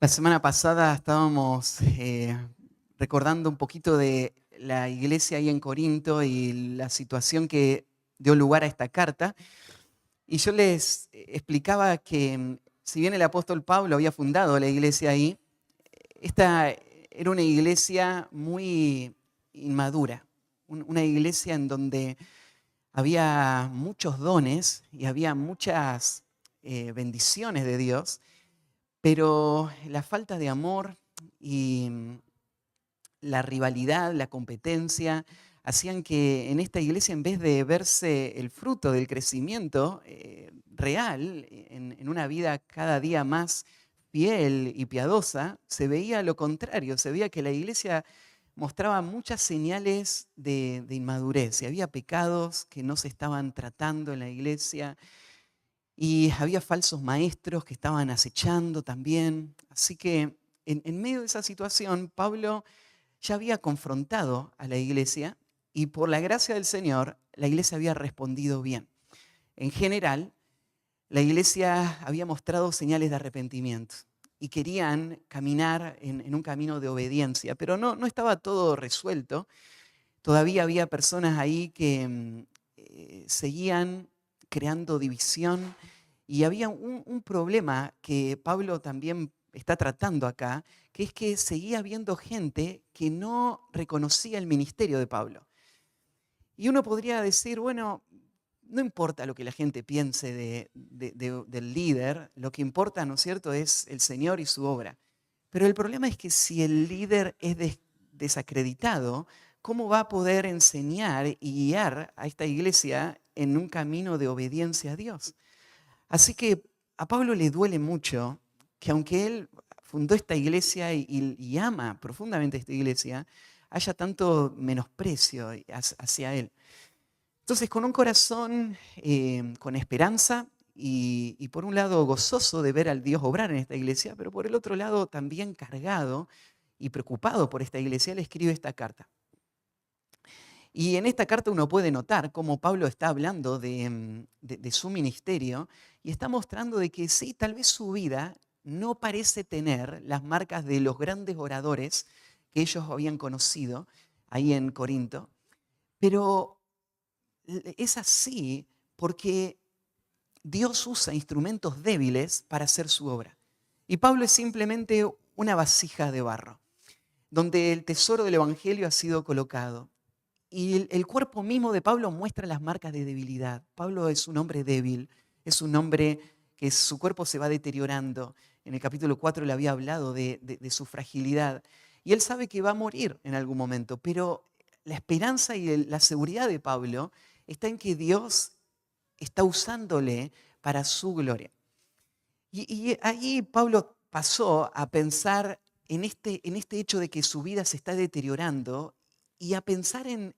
La semana pasada estábamos recordando un poquito de la iglesia ahí en Corinto y la situación que dio lugar a esta carta. Y yo les explicaba que si bien el apóstol Pablo había fundado la iglesia ahí, esta era una iglesia muy inmadura, una iglesia en donde había muchos dones y había muchas bendiciones de Dios, pero la falta de amor y la rivalidad, la competencia, hacían que en esta iglesia, en vez de verse el fruto del crecimiento real, en una vida cada día más fiel y piadosa, se veía lo contrario, se veía que la iglesia mostraba muchas señales de inmadurez, y había pecados que no se estaban tratando en la iglesia, y había falsos maestros que estaban acechando también. Así que en medio de esa situación, Pablo ya había confrontado a la iglesia y por la gracia del Señor, la iglesia había respondido bien. En general, la iglesia había mostrado señales de arrepentimiento y querían caminar en un camino de obediencia, pero no estaba todo resuelto. Todavía había personas ahí que seguían creando división y había un problema que Pablo también está tratando acá, que es que seguía habiendo gente que no reconocía el ministerio de Pablo. Y uno podría decir, bueno, no importa lo que la gente piense del líder, lo que importa, ¿no es cierto?, es el Señor y su obra. Pero el problema es que si el líder es desacreditado, ¿cómo va a poder enseñar y guiar a esta iglesia en un camino de obediencia a Dios? Así que a Pablo le duele mucho que aunque él fundó esta iglesia y ama profundamente esta iglesia, haya tanto menosprecio hacia él. Entonces, con un corazón con esperanza y por un lado gozoso de ver al Dios obrar en esta iglesia, pero por el otro lado también cargado y preocupado por esta iglesia, le escribe esta carta. Y en esta carta uno puede notar cómo Pablo está hablando de su ministerio y está mostrando de que sí, tal vez su vida no parece tener las marcas de los grandes oradores que ellos habían conocido ahí en Corinto, pero es así porque Dios usa instrumentos débiles para hacer su obra. Y Pablo es simplemente una vasija de barro, donde el tesoro del Evangelio ha sido colocado. Y el cuerpo mismo de Pablo muestra las marcas de debilidad. Pablo es un hombre débil, es un hombre que su cuerpo se va deteriorando. En el capítulo 4 le había hablado de su fragilidad. Y él sabe que va a morir en algún momento, pero la esperanza y la seguridad de Pablo está en que Dios está usándole para su gloria. Y ahí Pablo pasó a pensar en este hecho de que su vida se está deteriorando y a pensar en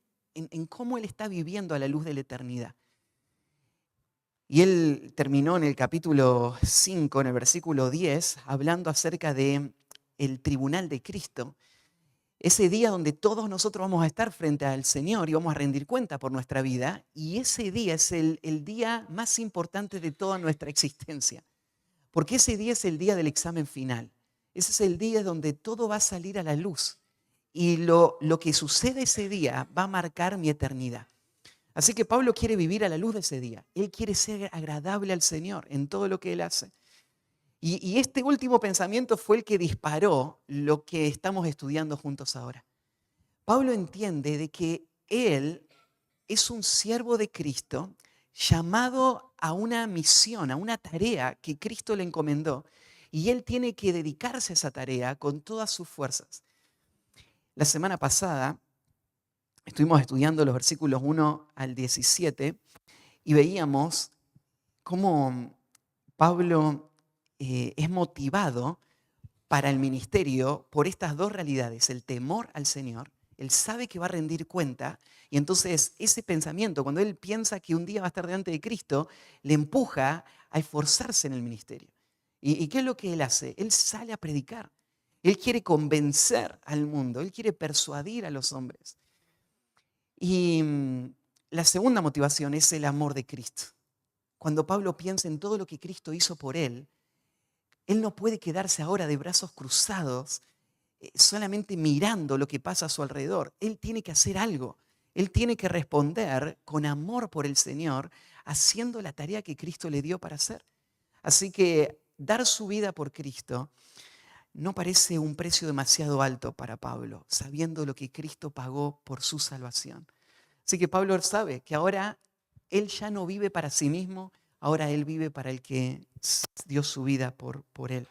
cómo él está viviendo a la luz de la eternidad. Y él terminó en el capítulo 5, en el versículo 10, hablando acerca de el tribunal de Cristo, ese día donde todos nosotros vamos a estar frente al Señor y vamos a rendir cuenta por nuestra vida, y ese día es el día más importante de toda nuestra existencia. Porque ese día es el día del examen final. Ese es el día donde todo va a salir a la luz. Y lo que sucede ese día va a marcar mi eternidad. Así que Pablo quiere vivir a la luz de ese día. Él quiere ser agradable al Señor en todo lo que él hace. Y este último pensamiento fue el que disparó lo que estamos estudiando juntos ahora. Pablo entiende de que él es un siervo de Cristo llamado a una misión, a una tarea que Cristo le encomendó, y él tiene que dedicarse a esa tarea con todas sus fuerzas. La semana pasada estuvimos estudiando los versículos 1 al 17 y veíamos cómo Pablo es motivado para el ministerio por estas dos realidades, el temor al Señor. Él sabe que va a rendir cuenta y entonces ese pensamiento, cuando él piensa que un día va a estar delante de Cristo, le empuja a esforzarse en el ministerio. ¿Y qué es lo que él hace? Él sale a predicar. Él quiere convencer al mundo, él quiere persuadir a los hombres. Y la segunda motivación es el amor de Cristo. Cuando Pablo piensa en todo lo que Cristo hizo por él, Él no puede quedarse ahora de brazos cruzados, solamente mirando lo que pasa a su alrededor. Él tiene que hacer algo. Él tiene que responder con amor por el Señor, haciendo la tarea que Cristo le dio para hacer. Así que dar su vida por Cristo no parece un precio demasiado alto para Pablo, sabiendo lo que Cristo pagó por su salvación. Así que Pablo sabe que ahora él ya no vive para sí mismo, ahora él vive para el que dio su vida por él.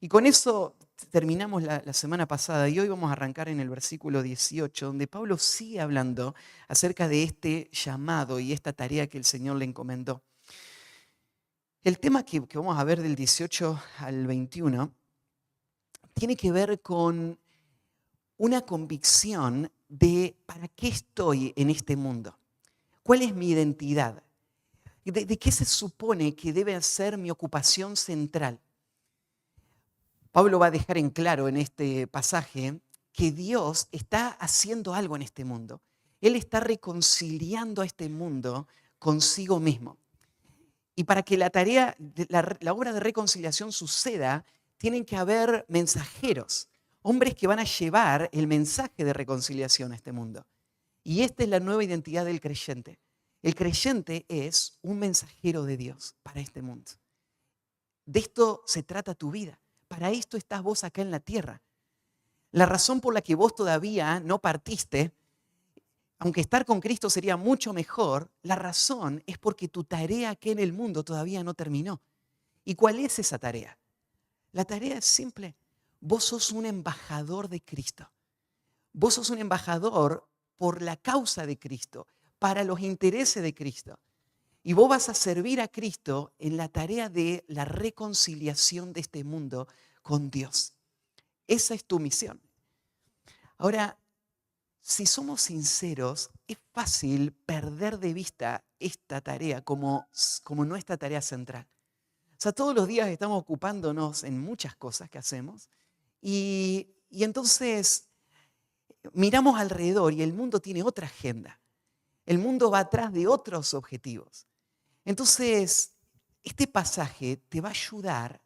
Y con eso terminamos la semana pasada y hoy vamos a arrancar en el versículo 18, donde Pablo sigue hablando acerca de este llamado y esta tarea que el Señor le encomendó. El tema que vamos a ver del 18 al 21 tiene que ver con una convicción de para qué estoy en este mundo, cuál es mi identidad, de qué se supone que debe ser mi ocupación central. Pablo va a dejar en claro en este pasaje que Dios está haciendo algo en este mundo. Él está reconciliando a este mundo consigo mismo. Y para que la tarea, la obra de reconciliación suceda, tienen que haber mensajeros, hombres que van a llevar el mensaje de reconciliación a este mundo. Y esta es la nueva identidad del creyente. El creyente es un mensajero de Dios para este mundo. De esto se trata tu vida. Para esto estás vos acá en la tierra. La razón por la que vos todavía no partiste, aunque estar con Cristo sería mucho mejor, la razón es porque tu tarea aquí en el mundo todavía no terminó. ¿Y cuál es esa tarea? La tarea es simple. Vos sos un embajador de Cristo. Vos sos un embajador por la causa de Cristo, para los intereses de Cristo. Y vos vas a servir a Cristo en la tarea de la reconciliación de este mundo con Dios. Esa es tu misión. Ahora, si somos sinceros, es fácil perder de vista esta tarea como nuestra tarea central. O sea, todos los días estamos ocupándonos en muchas cosas que hacemos y entonces miramos alrededor y el mundo tiene otra agenda. El mundo va atrás de otros objetivos. Entonces, este pasaje te va a ayudar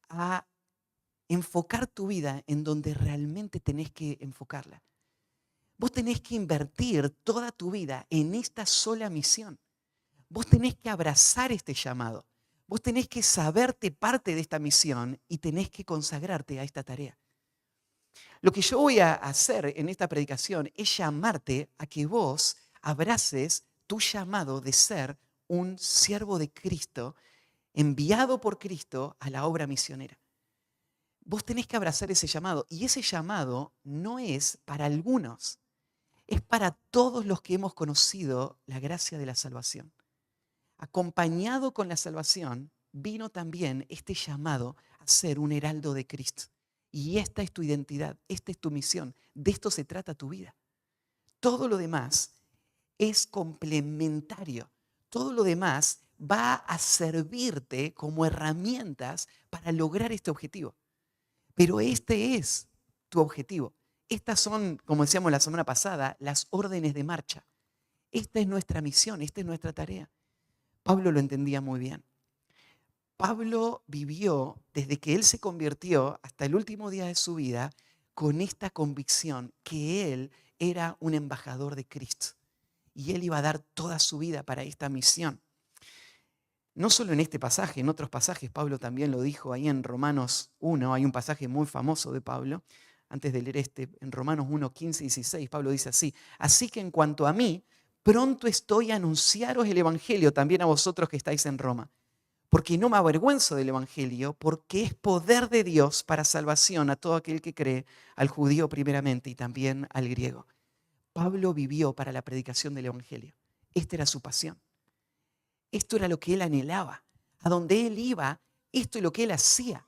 a enfocar tu vida en donde realmente tenés que enfocarla. Vos tenés que invertir toda tu vida en esta sola misión. Vos tenés que abrazar este llamado. Vos tenés que saberte parte de esta misión y tenés que consagrarte a esta tarea. Lo que yo voy a hacer en esta predicación es llamarte a que vos abraces tu llamado de ser un siervo de Cristo, enviado por Cristo a la obra misionera. Vos tenés que abrazar ese llamado y ese llamado no es para algunos, es para todos los que hemos conocido la gracia de la salvación. Acompañado con la salvación vino también este llamado a ser un heraldo de Cristo. Y esta es tu identidad, esta es tu misión, de esto se trata tu vida. Todo lo demás es complementario, todo lo demás va a servirte como herramientas para lograr este objetivo. Pero este es tu objetivo. Estas son, como decíamos la semana pasada, las órdenes de marcha. Esta es nuestra misión, esta es nuestra tarea. Pablo lo entendía muy bien. Pablo vivió desde que él se convirtió hasta el último día de su vida con esta convicción que él era un embajador de Cristo y él iba a dar toda su vida para esta misión. No solo en este pasaje, en otros pasajes Pablo también lo dijo ahí en Romanos 1, hay un pasaje muy famoso de Pablo, antes de leer este, en Romanos 1, 15 y 16, Pablo dice así: así que en cuanto a mí, pronto estoy a anunciaros el Evangelio también a vosotros que estáis en Roma. Porque no me avergüenzo del Evangelio, porque es poder de Dios para salvación a todo aquel que cree, al judío primeramente y también al griego. Pablo vivió para la predicación del Evangelio. Esta era su pasión. Esto era lo que él anhelaba. A donde él iba, esto es lo que él hacía.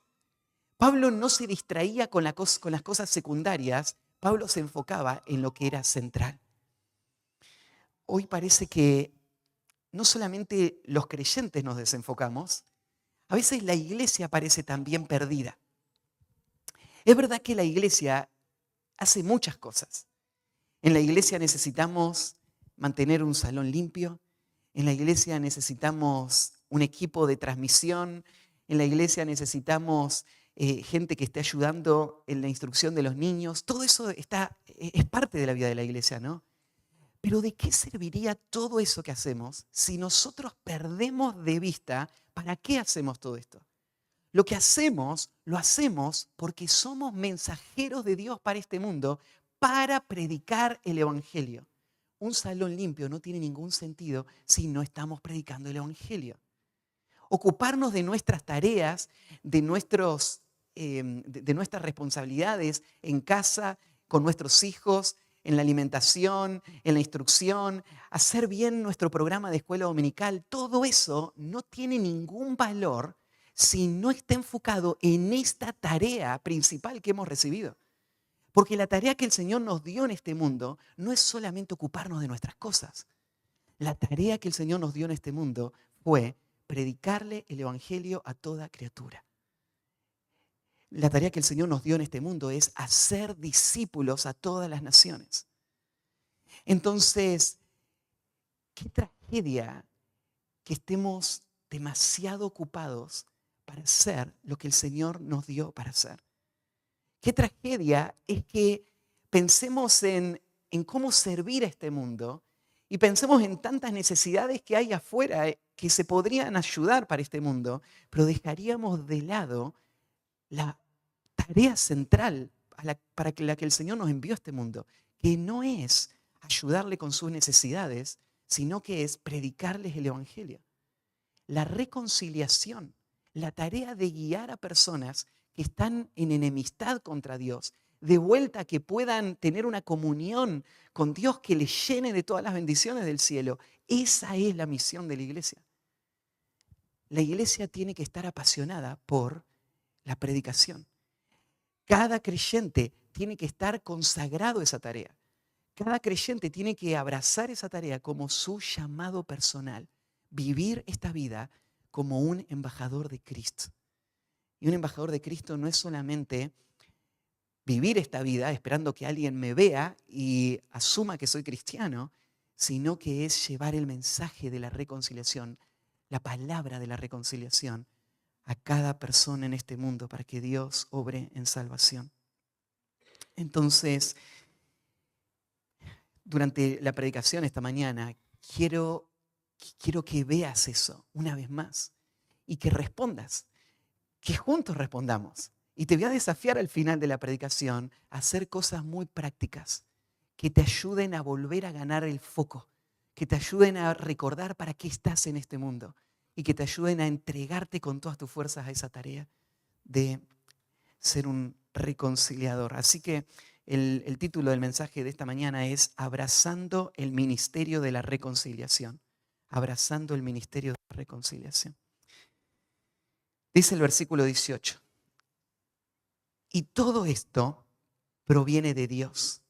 Pablo no se distraía con las cosas secundarias, Pablo se enfocaba en lo que era central. Hoy parece que no solamente los creyentes nos desenfocamos, a veces la iglesia parece también perdida. Es verdad que la iglesia hace muchas cosas. En la iglesia necesitamos mantener un salón limpio, en la iglesia necesitamos un equipo de transmisión, en la iglesia necesitamos gente que esté ayudando en la instrucción de los niños. Todo eso es parte de la vida de la iglesia, ¿no? Pero ¿de qué serviría todo eso que hacemos si nosotros perdemos de vista para qué hacemos todo esto? Lo que hacemos, lo hacemos porque somos mensajeros de Dios para este mundo, para predicar el Evangelio. Un salón limpio no tiene ningún sentido si no estamos predicando el Evangelio. Ocuparnos de nuestras tareas, de nuestras responsabilidades en casa, con nuestros hijos, en la alimentación, en la instrucción, hacer bien nuestro programa de escuela dominical, todo eso no tiene ningún valor si no está enfocado en esta tarea principal que hemos recibido. Porque la tarea que el Señor nos dio en este mundo no es solamente ocuparnos de nuestras cosas. La tarea que el Señor nos dio en este mundo fue predicarle el Evangelio a toda criatura. La tarea que el Señor nos dio en este mundo es hacer discípulos a todas las naciones. Entonces, qué tragedia que estemos demasiado ocupados para hacer lo que el Señor nos dio para hacer. Qué tragedia es que pensemos en cómo servir a este mundo y pensemos en tantas necesidades que hay afuera que se podrían ayudar para este mundo, pero dejaríamos de lado la tarea central para la que el Señor nos envió a este mundo, que no es ayudarle con sus necesidades, sino que es predicarles el Evangelio. La reconciliación, la tarea de guiar a personas que están en enemistad contra Dios, de vuelta a que puedan tener una comunión con Dios que les llene de todas las bendiciones del cielo. Esa es la misión de la iglesia. La iglesia tiene que estar apasionada por la predicación. Cada creyente tiene que estar consagrado a esa tarea. Cada creyente tiene que abrazar esa tarea como su llamado personal. Vivir esta vida como un embajador de Cristo. Y un embajador de Cristo no es solamente vivir esta vida esperando que alguien me vea y asuma que soy cristiano, sino que es llevar el mensaje de la reconciliación, la palabra de la reconciliación a cada persona en este mundo para que Dios obre en salvación. Entonces, durante la predicación esta mañana, quiero que veas eso una vez más y que respondas, que juntos respondamos. Y te voy a desafiar al final de la predicación a hacer cosas muy prácticas que te ayuden a volver a ganar el foco, que te ayuden a recordar para qué estás en este mundo y que te ayuden a entregarte con todas tus fuerzas a esa tarea de ser un reconciliador. Así que el título del mensaje de esta mañana es Abrazando el ministerio de la reconciliación. Abrazando el ministerio de la reconciliación. Dice el versículo 18. Y todo esto proviene de Dios,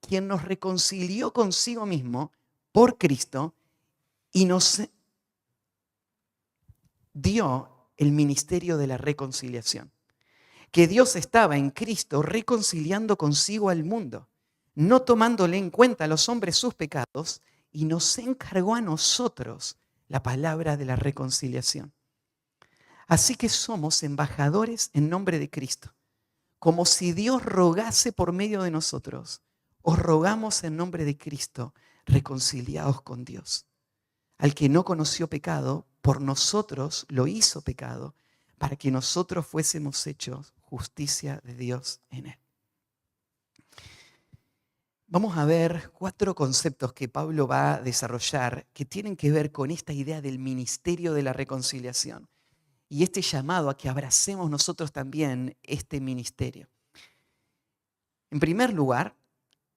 quien nos reconcilió consigo mismo por Cristo y nos dio el ministerio de la reconciliación. Que Dios estaba en Cristo reconciliando consigo al mundo, no tomándole en cuenta a los hombres sus pecados, y nos encargó a nosotros la palabra de la reconciliación. Así que somos embajadores en nombre de Cristo. Como si Dios rogase por medio de nosotros, os rogamos en nombre de Cristo, reconciliados con Dios. Al que no conoció pecado, por nosotros lo hizo pecado, para que nosotros fuésemos hechos justicia de Dios en él. Vamos a ver 4 conceptos que Pablo va a desarrollar que tienen que ver con esta idea del ministerio de la reconciliación y este llamado a que abracemos nosotros también este ministerio. En primer lugar,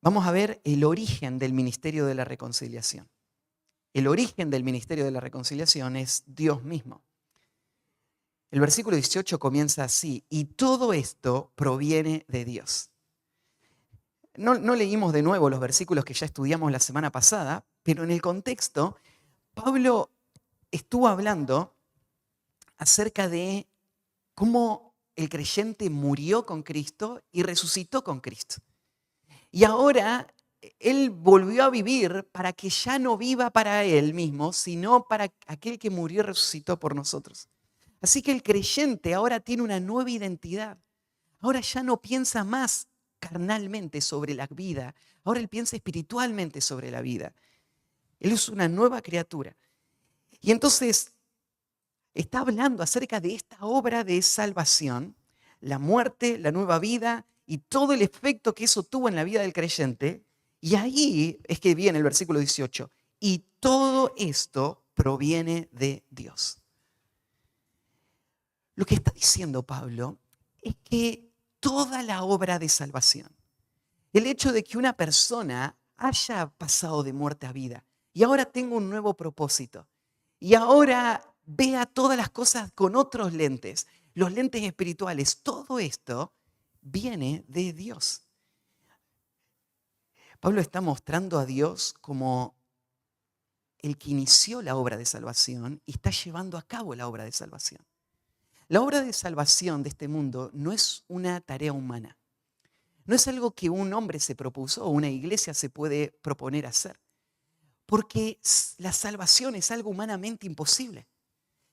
vamos a ver el origen del ministerio de la reconciliación. El origen del ministerio de la reconciliación es Dios mismo. El versículo 18 comienza así: y todo esto proviene de Dios. No leímos de nuevo los versículos que ya estudiamos la semana pasada, pero en el contexto, Pablo estuvo hablando acerca de cómo el creyente murió con Cristo y resucitó con Cristo. Y ahora él volvió a vivir para que ya no viva para él mismo, sino para aquel que murió y resucitó por nosotros. Así que el creyente ahora tiene una nueva identidad. Ahora ya no piensa más carnalmente sobre la vida. Ahora él piensa espiritualmente sobre la vida. Él es una nueva criatura. Y entonces está hablando acerca de esta obra de salvación, la muerte, la nueva vida y todo el efecto que eso tuvo en la vida del creyente. Y ahí es que viene el versículo 18. Y todo esto proviene de Dios. Lo que está diciendo Pablo es que toda la obra de salvación, el hecho de que una persona haya pasado de muerte a vida y ahora tenga un nuevo propósito y ahora vea todas las cosas con otros lentes, los lentes espirituales, todo esto viene de Dios. Pablo está mostrando a Dios como el que inició la obra de salvación y está llevando a cabo la obra de salvación. La obra de salvación de este mundo no es una tarea humana. No es algo que un hombre se propuso o una iglesia se puede proponer hacer. Porque la salvación es algo humanamente imposible.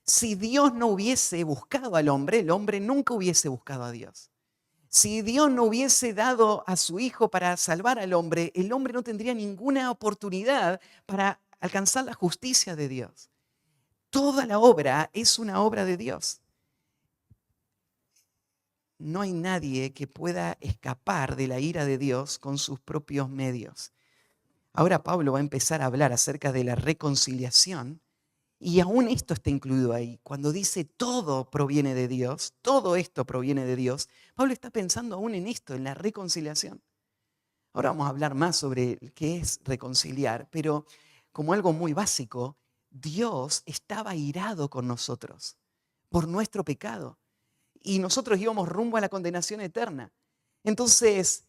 Si Dios no hubiese buscado al hombre, el hombre nunca hubiese buscado a Dios. Si Dios no hubiese dado a su Hijo para salvar al hombre, el hombre no tendría ninguna oportunidad para alcanzar la justicia de Dios. Toda la obra es una obra de Dios. No hay nadie que pueda escapar de la ira de Dios con sus propios medios. Ahora Pablo va a empezar a hablar acerca de la reconciliación y aún esto está incluido ahí. Cuando dice todo proviene de Dios, todo esto proviene de Dios, Pablo está pensando aún en esto, en la reconciliación. Ahora vamos a hablar más sobre qué es reconciliar, pero como algo muy básico, Dios estaba irado con nosotros por nuestro pecado y nosotros íbamos rumbo a la condenación eterna. Entonces,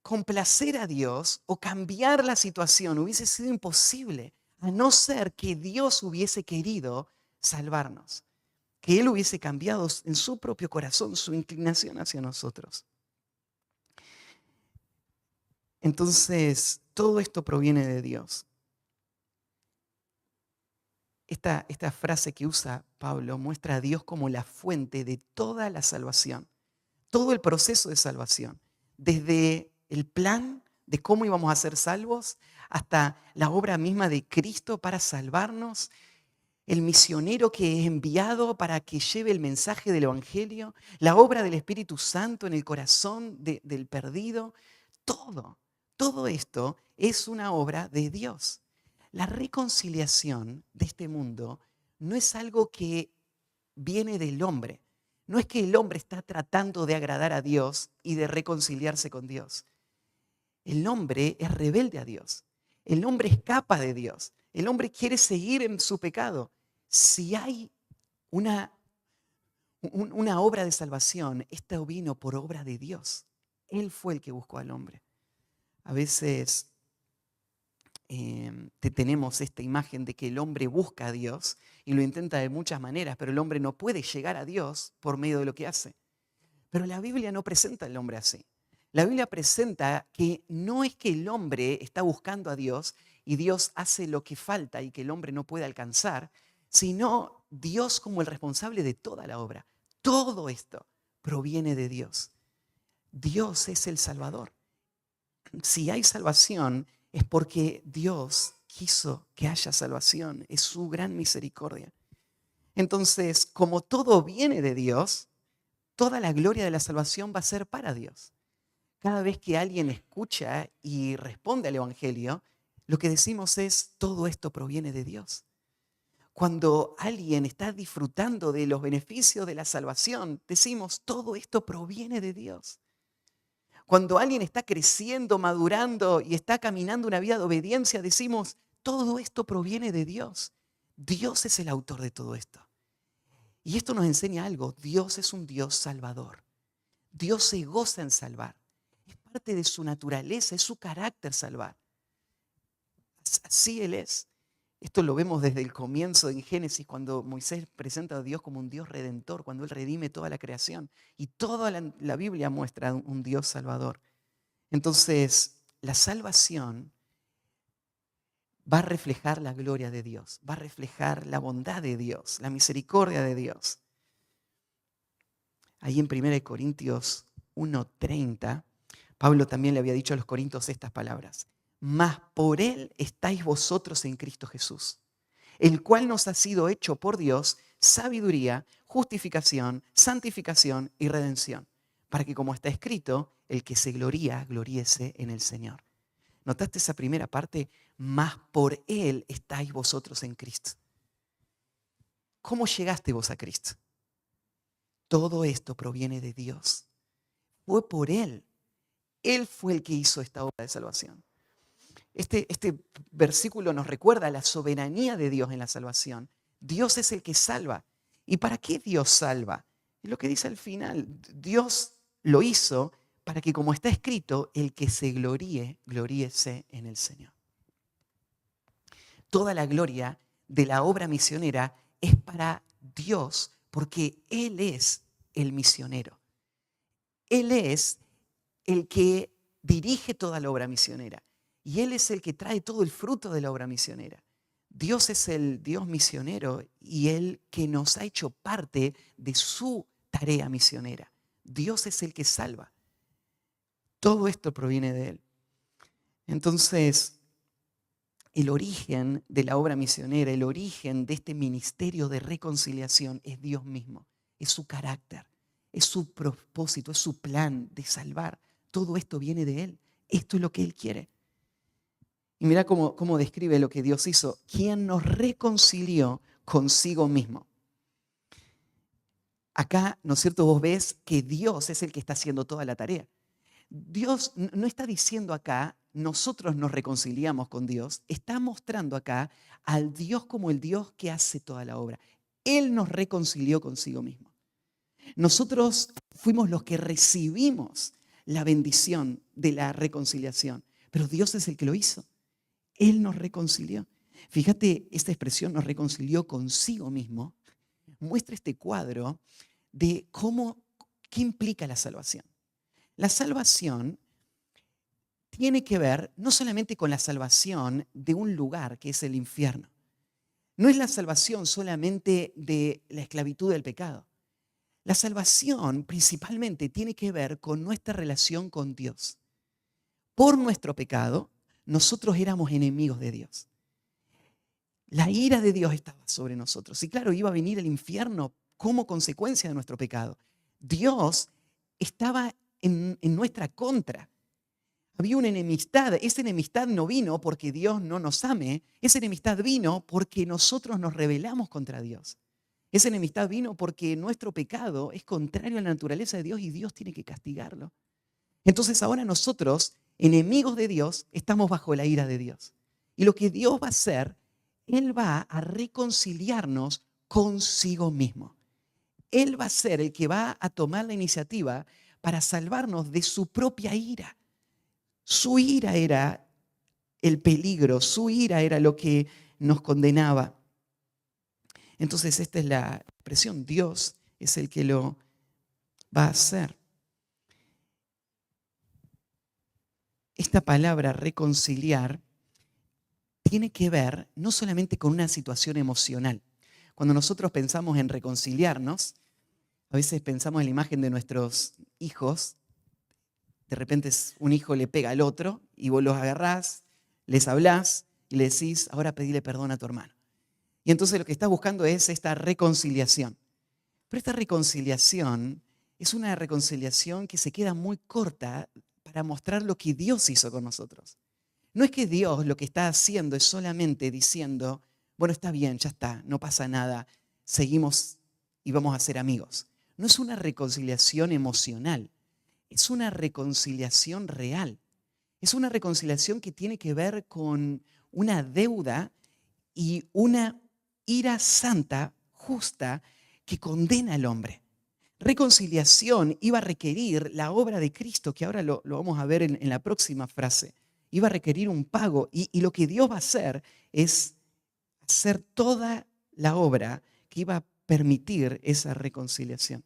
complacer a Dios o cambiar la situación hubiese sido imposible, a no ser que Dios hubiese querido salvarnos, que Él hubiese cambiado en su propio corazón su inclinación hacia nosotros. Entonces, todo esto proviene de Dios. Esta frase que usa Pablo muestra a Dios como la fuente de toda la salvación, todo el proceso de salvación, desde el plan de cómo íbamos a ser salvos hasta la obra misma de Cristo para salvarnos, el misionero que es enviado para que lleve el mensaje del Evangelio, la obra del Espíritu Santo en el corazón del perdido, todo esto es una obra de Dios. La reconciliación de este mundo no es algo que viene del hombre. No es que el hombre está tratando de agradar a Dios y de reconciliarse con Dios. El hombre es rebelde a Dios. El hombre escapa de Dios. El hombre quiere seguir en su pecado. Si hay una obra de salvación, esta vino por obra de Dios. Él fue el que buscó al hombre. A veces tenemos esta imagen de que el hombre busca a Dios y lo intenta de muchas maneras, pero el hombre no puede llegar a Dios por medio de lo que hace. Pero la Biblia no presenta al hombre así. La Biblia presenta que no es que el hombre está buscando a Dios y Dios hace lo que falta y que el hombre no puede alcanzar, sino Dios como el responsable de toda la obra. Todo esto proviene de Dios. Dios es el Salvador. Si hay salvación es porque Dios quiso que haya salvación. Es su gran misericordia. Entonces, como todo viene de Dios, toda la gloria de la salvación va a ser para Dios. Cada vez que alguien escucha y responde al Evangelio, lo que decimos es, todo esto proviene de Dios. Cuando alguien está disfrutando de los beneficios de la salvación, decimos, todo esto proviene de Dios. Cuando alguien está creciendo, madurando y está caminando una vida de obediencia, decimos, todo esto proviene de Dios. Dios es el autor de todo esto. Y esto nos enseña algo, Dios es un Dios salvador. Dios se goza en salvar. Es parte de su naturaleza, es su carácter salvar. Así Él es. Esto lo vemos desde el comienzo en Génesis, cuando Moisés presenta a Dios como un Dios redentor, cuando Él redime toda la creación. Y toda la Biblia muestra un Dios salvador. Entonces, la salvación va a reflejar la gloria de Dios, va a reflejar la bondad de Dios, la misericordia de Dios. Ahí en 1 Corintios 1:30, Pablo también le había dicho a los corintios estas palabras: mas por Él estáis vosotros en Cristo Jesús, el cual nos ha sido hecho por Dios sabiduría, justificación, santificación y redención, para que, como está escrito, el que se gloría, gloríese en el Señor. ¿Notaste esa primera parte? Mas por Él estáis vosotros en Cristo. ¿Cómo llegaste vos a Cristo? Todo esto proviene de Dios. Fue por Él. Él fue el que hizo esta obra de salvación. Este versículo nos recuerda la soberanía de Dios en la salvación. Dios es el que salva. ¿Y para qué Dios salva? Es lo que dice al final. Dios lo hizo para que, como está escrito, el que se gloríe, gloríese en el Señor. Toda la gloria de la obra misionera es para Dios, porque Él es el misionero. Él es el que dirige toda la obra misionera. Y Él es el que trae todo el fruto de la obra misionera. Dios es el Dios misionero y Él que nos ha hecho parte de su tarea misionera. Dios es el que salva. Todo esto proviene de Él. Entonces, el origen de la obra misionera, el origen de este ministerio de reconciliación es Dios mismo. Es su carácter, es su propósito, es su plan de salvar. Todo esto viene de Él. Esto es lo que Él quiere. Y mira cómo describe lo que Dios hizo. Quien nos reconcilió consigo mismo. Acá, ¿no es cierto? Vos ves que Dios es el que está haciendo toda la tarea. Dios no está diciendo acá, nosotros nos reconciliamos con Dios. Está mostrando acá al Dios como el Dios que hace toda la obra. Él nos reconcilió consigo mismo. Nosotros fuimos los que recibimos la bendición de la reconciliación, pero Dios es el que lo hizo. Él nos reconcilió. Fíjate, esta expresión nos reconcilió consigo mismo. Muestra este cuadro de qué implica la salvación. La salvación tiene que ver no solamente con la salvación de un lugar que es el infierno. No es la salvación solamente de la esclavitud del pecado. La salvación principalmente tiene que ver con nuestra relación con Dios. Por nuestro pecado, nosotros éramos enemigos de Dios. La ira de Dios estaba sobre nosotros. Y claro, iba a venir el infierno como consecuencia de nuestro pecado. Dios estaba en nuestra contra. Había una enemistad. Esa enemistad no vino porque Dios no nos ame. Esa enemistad vino porque nosotros nos rebelamos contra Dios. Esa enemistad vino porque nuestro pecado es contrario a la naturaleza de Dios y Dios tiene que castigarlo. Entonces ahora nosotros, enemigos de Dios, estamos bajo la ira de Dios. Y lo que Dios va a hacer, Él va a reconciliarnos consigo mismo. Él va a ser el que va a tomar la iniciativa para salvarnos de su propia ira. Su ira era el peligro, su ira era lo que nos condenaba. Entonces esta es la expresión, Dios es el que lo va a hacer. Esta palabra reconciliar tiene que ver no solamente con una situación emocional. Cuando nosotros pensamos en reconciliarnos, a veces pensamos en la imagen de nuestros hijos. De repente un hijo le pega al otro y vos los agarrás, les hablás y le decís, ahora pedile perdón a tu hermano. Y entonces lo que estás buscando es esta reconciliación. Pero esta reconciliación es una reconciliación que se queda muy corta para mostrar lo que Dios hizo con nosotros. No es que Dios lo que está haciendo es solamente diciendo, bueno, está bien, ya está, no pasa nada, seguimos y vamos a ser amigos. No es una reconciliación emocional, es una reconciliación real. Es una reconciliación que tiene que ver con una deuda y una ira santa, justa, que condena al hombre. Reconciliación iba a requerir la obra de Cristo, que ahora lo vamos a ver en la próxima frase. Iba a requerir un pago y lo que Dios va a hacer es hacer toda la obra que iba a permitir esa reconciliación.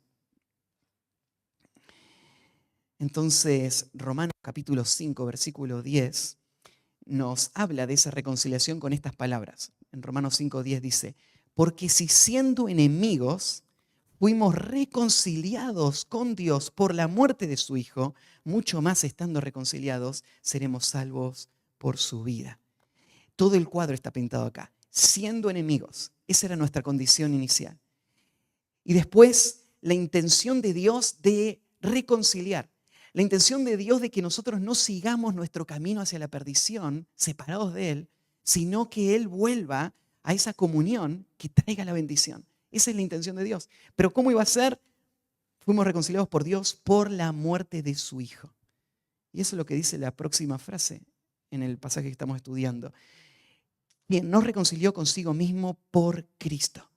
Entonces, Romanos capítulo 5, versículo 10, nos habla de esa reconciliación con estas palabras. En Romanos 5:10 dice, porque si siendo enemigos fuimos reconciliados con Dios por la muerte de su Hijo, mucho más estando reconciliados seremos salvos por su vida. Todo el cuadro está pintado acá. Siendo enemigos, esa era nuestra condición inicial. Y después la intención de Dios de reconciliar. La intención de Dios de que nosotros no sigamos nuestro camino hacia la perdición, separados de Él, sino que Él vuelva a esa comunión que traiga la bendición. Esa es la intención de Dios. Pero ¿cómo iba a ser? Fuimos reconciliados por Dios por la muerte de su Hijo. Y eso es lo que dice la próxima frase en el pasaje que estamos estudiando. Quien nos reconcilió consigo mismo por Cristo.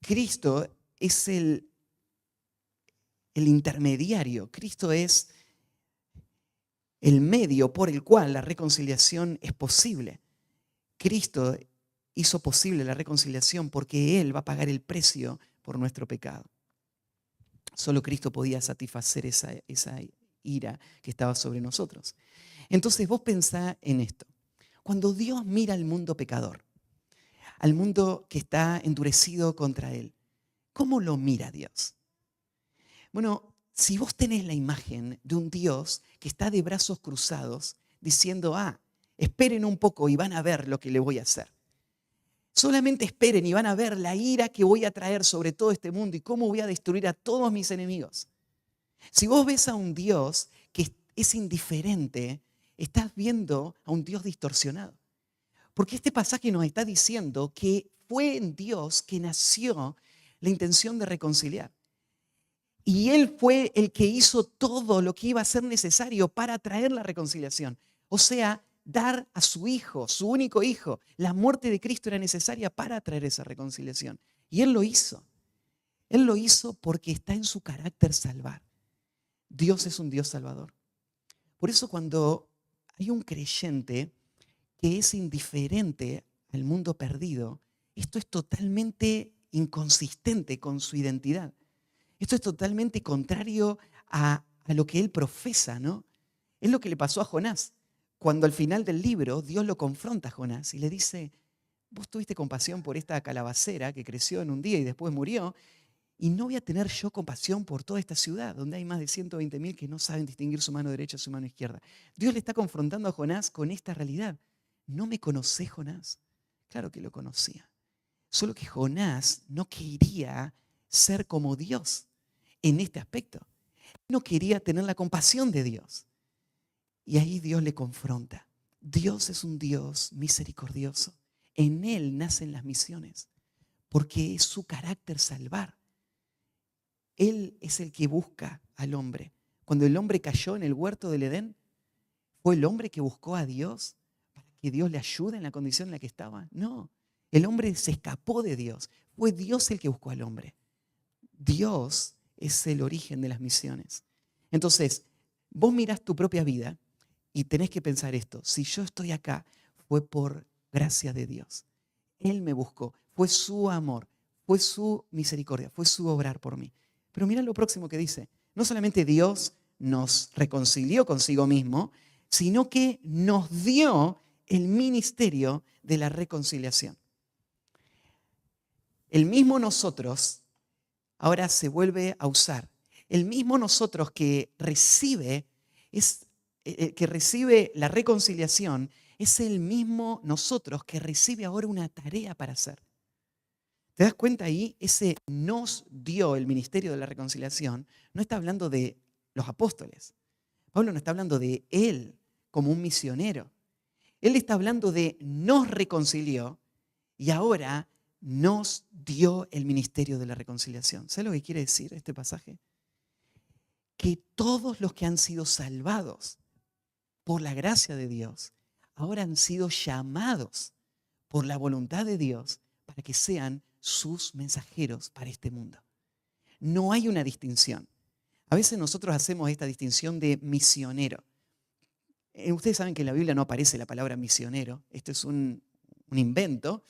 Cristo es el intermediario. Cristo es el medio por el cual la reconciliación es posible. Cristo hizo posible la reconciliación porque Él va a pagar el precio por nuestro pecado. Solo Cristo podía satisfacer esa ira que estaba sobre nosotros. Entonces vos pensá en esto. Cuando Dios mira al mundo pecador, al mundo que está endurecido contra Él, ¿cómo lo mira Dios? Bueno, si vos tenés la imagen de un Dios que está de brazos cruzados diciendo, esperen un poco y van a ver lo que le voy a hacer. Solamente esperen y van a ver la ira que voy a traer sobre todo este mundo y cómo voy a destruir a todos mis enemigos. Si vos ves a un Dios que es indiferente, estás viendo a un Dios distorsionado. Porque este pasaje nos está diciendo que fue en Dios que nació la intención de reconciliar. Y Él fue el que hizo todo lo que iba a ser necesario para traer la reconciliación. O sea, dar a su Hijo, su único Hijo. La muerte de Cristo era necesaria para traer esa reconciliación. Y Él lo hizo. Él lo hizo porque está en su carácter salvar. Dios es un Dios salvador. Por eso cuando hay un creyente que es indiferente al mundo perdido, esto es totalmente inconsistente con su identidad. Esto es totalmente contrario a lo que él profesa, ¿no? Es lo que le pasó a Jonás. Cuando al final del libro Dios lo confronta a Jonás y le dice, vos tuviste compasión por esta calabacera que creció en un día y después murió, y no voy a tener yo compasión por toda esta ciudad, donde hay más de 120.000 que no saben distinguir su mano derecha de su mano izquierda. Dios le está confrontando a Jonás con esta realidad. ¿No me conocés, Jonás? Claro que lo conocía. Solo que Jonás no quería ser como Dios en este aspecto. No quería tener la compasión de Dios. Y ahí Dios le confronta. Dios es un Dios misericordioso. En Él nacen las misiones, porque es su carácter salvar. Él es el que busca al hombre. Cuando el hombre cayó en el huerto del Edén, ¿fue el hombre que buscó a Dios para que Dios le ayude en la condición en la que estaba? No, el hombre se escapó de Dios. Fue Dios el que buscó al hombre. Dios es el origen de las misiones. Entonces, vos mirás tu propia vida y tenés que pensar esto. Si yo estoy acá, fue por gracia de Dios. Él me buscó. Fue su amor, fue su misericordia, fue su obrar por mí. Pero mira lo próximo que dice. No solamente Dios nos reconcilió consigo mismo, sino que nos dio el ministerio de la reconciliación. El mismo nosotros ahora se vuelve a usar. El mismo nosotros que recibe la reconciliación es el mismo nosotros que recibe ahora una tarea para hacer. ¿Te das cuenta ahí? Ese nos dio el ministerio de la reconciliación no está hablando de los apóstoles. Pablo no está hablando de él como un misionero. Él está hablando de nos reconcilió y ahora nos dio el ministerio de la reconciliación. ¿Sabes lo que quiere decir este pasaje? Que todos los que han sido salvados por la gracia de Dios ahora han sido llamados por la voluntad de Dios para que sean sus mensajeros para este mundo. No hay una distinción. A veces nosotros hacemos esta distinción de misionero. Ustedes saben que en la Biblia no aparece la palabra misionero. Esto es un invento.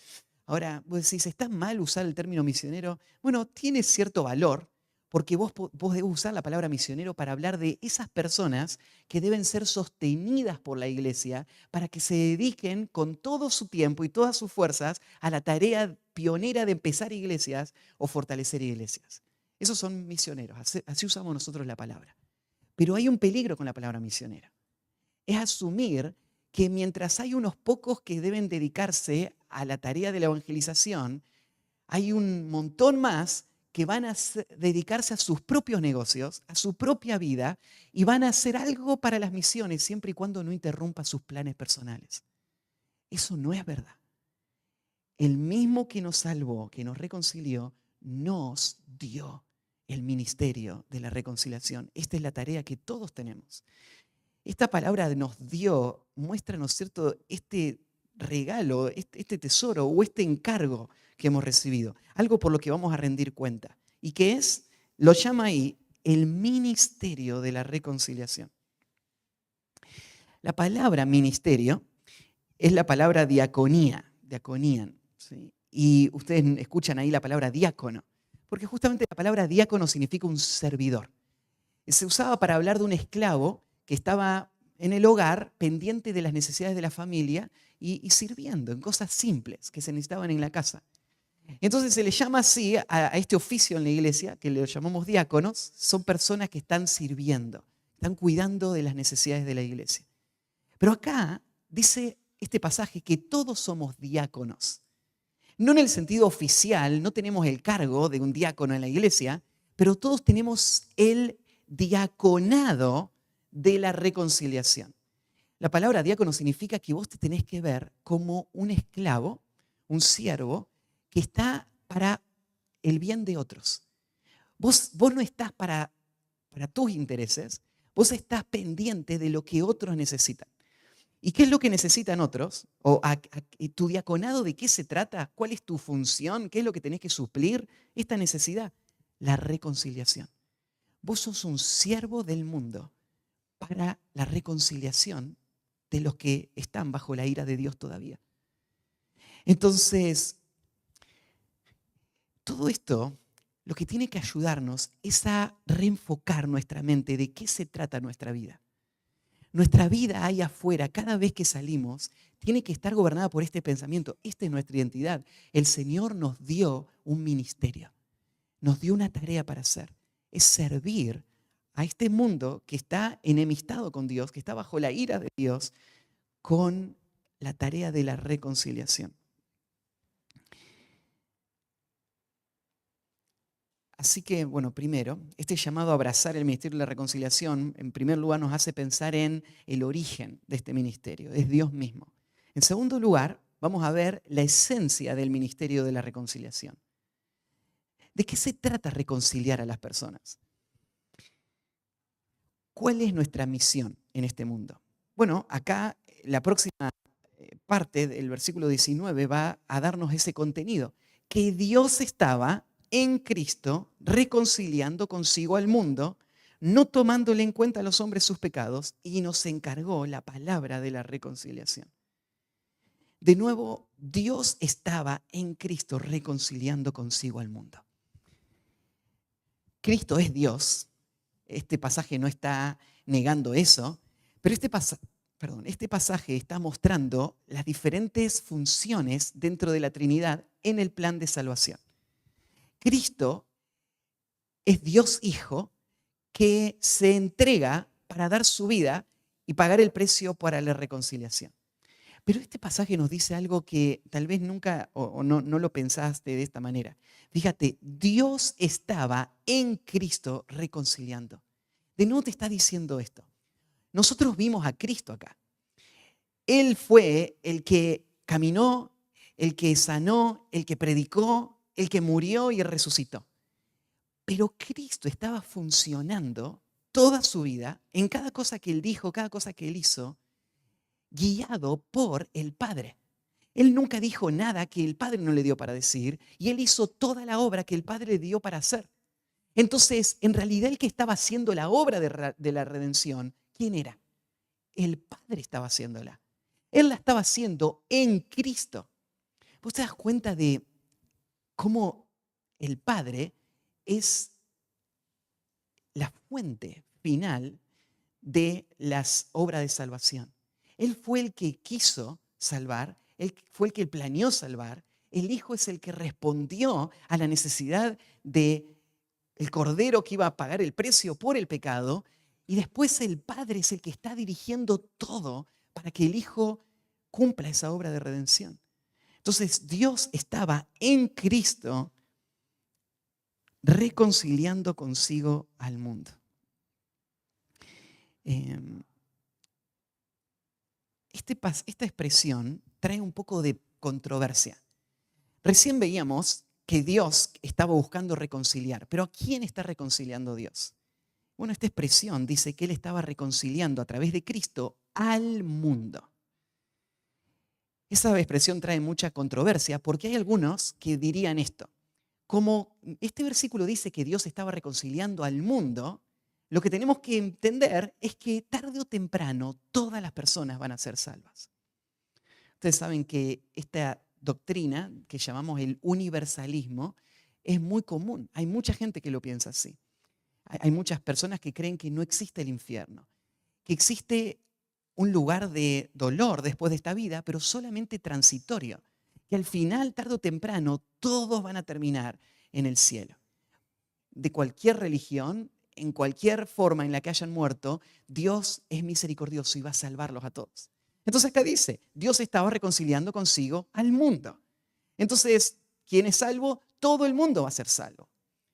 Ahora, vos decís, ¿está mal usar el término misionero? Bueno, tiene cierto valor porque vos debes usar la palabra misionero para hablar de esas personas que deben ser sostenidas por la iglesia para que se dediquen con todo su tiempo y todas sus fuerzas a la tarea pionera de empezar iglesias o fortalecer iglesias. Esos son misioneros, así usamos nosotros la palabra. Pero hay un peligro con la palabra misionero. Es asumir que mientras hay unos pocos que deben dedicarse a la tarea de la evangelización, hay un montón más que van a dedicarse a sus propios negocios, a su propia vida, y van a hacer algo para las misiones siempre y cuando no interrumpa sus planes personales. Eso no es verdad. El mismo que nos salvó, que nos reconcilió, nos dio el ministerio de la reconciliación. Esta es la tarea que todos tenemos. Esta palabra nos dio, muestra, ¿no es cierto?, este regalo, este tesoro o este encargo que hemos recibido. Algo por lo que vamos a rendir cuenta. ¿Y qué es? Lo llama ahí el ministerio de la reconciliación. La palabra ministerio es la palabra diaconía, diaconían, ¿sí? Y ustedes escuchan ahí la palabra diácono, porque justamente la palabra diácono significa un servidor. Se usaba para hablar de un esclavo que estaba en el hogar pendiente de las necesidades de la familia y sirviendo en cosas simples que se necesitaban en la casa. Entonces se le llama así a este oficio en la iglesia, que le llamamos diáconos, son personas que están sirviendo, están cuidando de las necesidades de la iglesia. Pero acá dice este pasaje que todos somos diáconos. No en el sentido oficial, no tenemos el cargo de un diácono en la iglesia, pero todos tenemos el diaconado de la reconciliación. La palabra diácono significa que vos te tenés que ver como un esclavo, un siervo, que está para el bien de otros. Vos no estás para tus intereses, vos estás pendiente de lo que otros necesitan. ¿Y qué es lo que necesitan otros? ¿O tu diaconado de qué se trata? ¿Cuál es tu función? ¿Qué es lo que tenés que suplir esta necesidad? La reconciliación. Vos sos un siervo del mundo para la reconciliación de los que están bajo la ira de Dios todavía. Entonces, todo esto lo que tiene que ayudarnos es a reenfocar nuestra mente de qué se trata nuestra vida. Nuestra vida ahí afuera, cada vez que salimos, tiene que estar gobernada por este pensamiento. Esta es nuestra identidad. El Señor nos dio un ministerio, nos dio una tarea para hacer. Es servir a este mundo que está enemistado con Dios, que está bajo la ira de Dios, con la tarea de la reconciliación. Así que, bueno, primero, este llamado a abrazar el ministerio de la reconciliación, en primer lugar, nos hace pensar en el origen de este ministerio, es Dios mismo. En segundo lugar, vamos a ver la esencia del ministerio de la reconciliación. ¿De qué se trata reconciliar a las personas? ¿Cuál es nuestra misión en este mundo? Bueno, acá la próxima parte del versículo 19 va a darnos ese contenido, que Dios estaba en Cristo reconciliando consigo al mundo, no tomándole en cuenta a los hombres sus pecados, y nos encargó la palabra de la reconciliación. De nuevo, Dios estaba en Cristo reconciliando consigo al mundo. Cristo es Dios. Este pasaje no está negando eso, pero este pasaje está mostrando las diferentes funciones dentro de la Trinidad en el plan de salvación. Cristo es Dios Hijo que se entrega para dar su vida y pagar el precio para la reconciliación. Pero este pasaje nos dice algo que tal vez nunca o no lo pensaste de esta manera. Fíjate, Dios estaba en Cristo reconciliando. De nuevo te está diciendo esto. Nosotros vimos a Cristo acá. Él fue el que caminó, el que sanó, el que predicó, el que murió y resucitó. Pero Cristo estaba funcionando toda su vida en cada cosa que Él dijo, cada cosa que Él hizo, guiado por el Padre. Él nunca dijo nada que el Padre no le dio para decir y Él hizo toda la obra que el Padre le dio para hacer. Entonces, en realidad el que estaba haciendo la obra de la redención, ¿quién era? El Padre estaba haciéndola. Él la estaba haciendo en Cristo. ¿Vos te das cuenta de cómo el Padre es la fuente final de las obras de salvación. Él fue el que quiso salvar, él fue el que planeó salvar. El Hijo es el que respondió a la necesidad de el Cordero que iba a pagar el precio por el pecado. Y después el Padre es el que está dirigiendo todo para que el Hijo cumpla esa obra de redención. Entonces Dios estaba en Cristo reconciliando consigo al mundo. Esta expresión trae un poco de controversia. Recién veíamos que Dios estaba buscando reconciliar, pero ¿a quién está reconciliando Dios? Bueno, esta expresión dice que Él estaba reconciliando a través de Cristo al mundo. Esa expresión trae mucha controversia porque hay algunos que dirían esto. Como este versículo dice que Dios estaba reconciliando al mundo, lo que tenemos que entender es que tarde o temprano todas las personas van a ser salvas. Ustedes saben que esta doctrina que llamamos el universalismo es muy común. Hay mucha gente que lo piensa así. Hay muchas personas que creen que no existe el infierno, que existe un lugar de dolor después de esta vida, pero solamente transitorio, que al final, tarde o temprano, todos van a terminar en el cielo. De cualquier religión, en cualquier forma en la que hayan muerto, Dios es misericordioso y va a salvarlos a todos. Entonces acá dice, Dios estaba reconciliando consigo al mundo. Entonces, ¿quién es salvo? Todo el mundo va a ser salvo.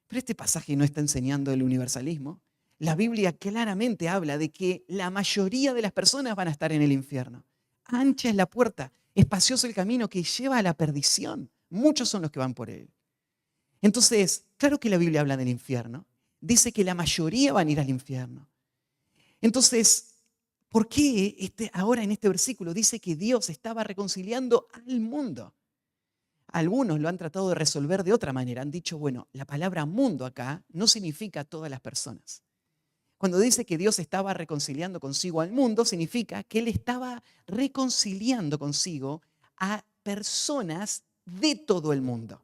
Pero este pasaje no está enseñando el universalismo. La Biblia claramente habla de que la mayoría de las personas van a estar en el infierno. Ancha es la puerta, espacioso el camino que lleva a la perdición. Muchos son los que van por él. Entonces, claro que la Biblia habla del infierno. Dice que la mayoría van a ir al infierno. Entonces, ¿por qué ahora en este versículo dice que Dios estaba reconciliando al mundo? Algunos lo han tratado de resolver de otra manera. Han dicho, bueno, la palabra mundo acá no significa todas las personas. Cuando dice que Dios estaba reconciliando consigo al mundo, significa que Él estaba reconciliando consigo a personas de todo el mundo.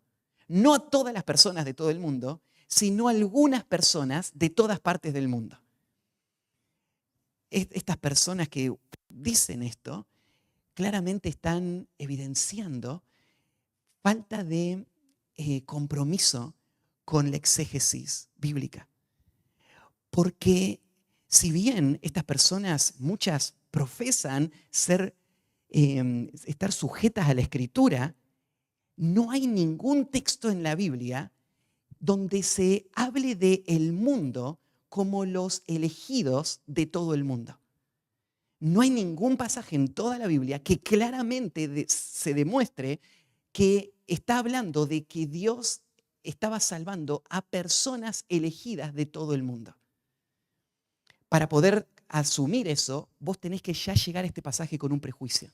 No a todas las personas de todo el mundo, sino a algunas personas de todas partes del mundo. Estas personas que dicen esto claramente están evidenciando falta de compromiso con la exégesis bíblica. Porque si bien estas personas, muchas profesan estar sujetas a la Escritura, no hay ningún texto en la Biblia donde se hable del mundo como los elegidos de todo el mundo. No hay ningún pasaje en toda la Biblia que claramente se demuestre que está hablando de que Dios estaba salvando a personas elegidas de todo el mundo. Para poder asumir eso, vos tenés que ya llegar a este pasaje con un prejuicio.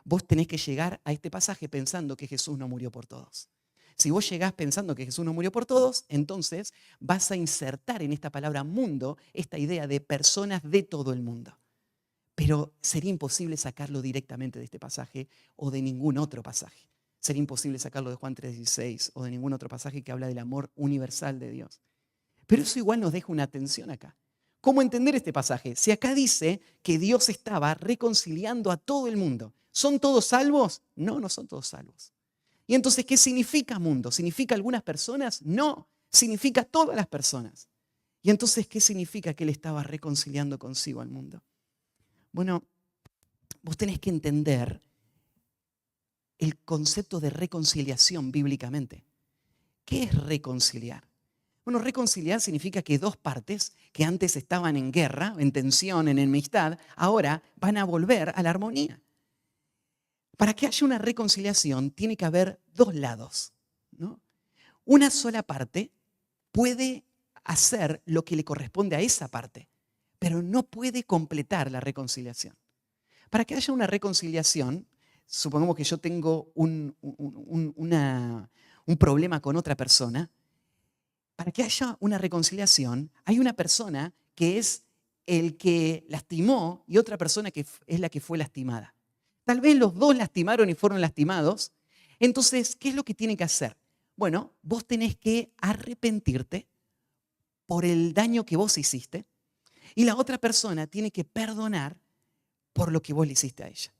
Vos tenés que llegar a este pasaje pensando que Jesús no murió por todos. Si vos llegás pensando que Jesús no murió por todos, entonces vas a insertar en esta palabra mundo esta idea de personas de todo el mundo. Pero sería imposible sacarlo directamente de este pasaje o de ningún otro pasaje. Sería imposible sacarlo de Juan 3:16 o de ningún otro pasaje que habla del amor universal de Dios. Pero eso igual nos deja una tensión acá. ¿Cómo entender este pasaje? Si acá dice que Dios estaba reconciliando a todo el mundo, ¿son todos salvos? No, no son todos salvos. ¿Y entonces qué significa mundo? ¿Significa algunas personas? No, significa todas las personas. ¿Y entonces qué significa que Él estaba reconciliando consigo al mundo? Bueno, vos tenés que entender el concepto de reconciliación bíblicamente. ¿Qué es reconciliar? Bueno, reconciliar significa que dos partes que antes estaban en guerra, en tensión, en enemistad, ahora van a volver a la armonía. Para que haya una reconciliación tiene que haber dos lados, ¿no? Una sola parte puede hacer lo que le corresponde a esa parte, pero no puede completar la reconciliación. Para que haya una reconciliación, supongamos que yo tengo un problema con otra persona. Para que haya una reconciliación, hay una persona que es el que lastimó y otra persona que es la que fue lastimada. Tal vez los dos lastimaron y fueron lastimados. Entonces, ¿qué es lo que tiene que hacer? Bueno, vos tenés que arrepentirte por el daño que vos hiciste y la otra persona tiene que perdonar por lo que vos le hiciste a ella.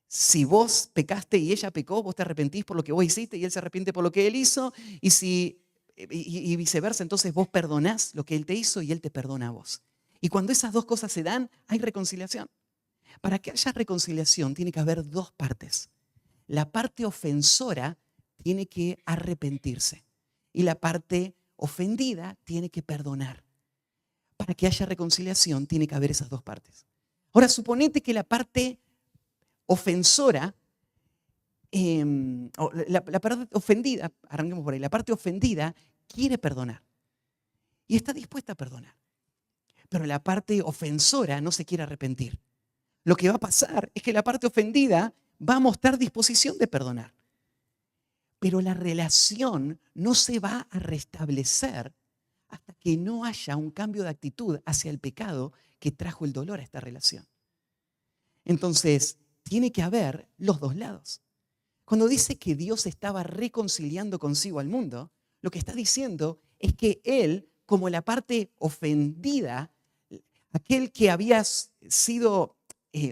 Si vos pecaste y ella pecó, vos te arrepentís por lo que vos hiciste y él se arrepiente por lo que él hizo, y viceversa, entonces vos perdonás lo que él te hizo y él te perdona a vos. Y cuando esas dos cosas se dan, hay reconciliación. Para que haya reconciliación tiene que haber dos partes. La parte ofensora tiene que arrepentirse y la parte ofendida tiene que perdonar. Para que haya reconciliación tiene que haber esas dos partes. Ahora, suponete que la parte ofensora, la parte ofendida, arranquemos por ahí, la parte ofendida quiere perdonar y está dispuesta a perdonar, pero la parte ofensora no se quiere arrepentir. Lo que va a pasar es que la parte ofendida va a mostrar disposición de perdonar, pero la relación no se va a restablecer hasta que no haya un cambio de actitud hacia el pecado que trajo el dolor a esta relación. Entonces, tiene que haber los dos lados. Cuando dice que Dios estaba reconciliando consigo al mundo, lo que está diciendo es que Él, como la parte ofendida, aquel que había sido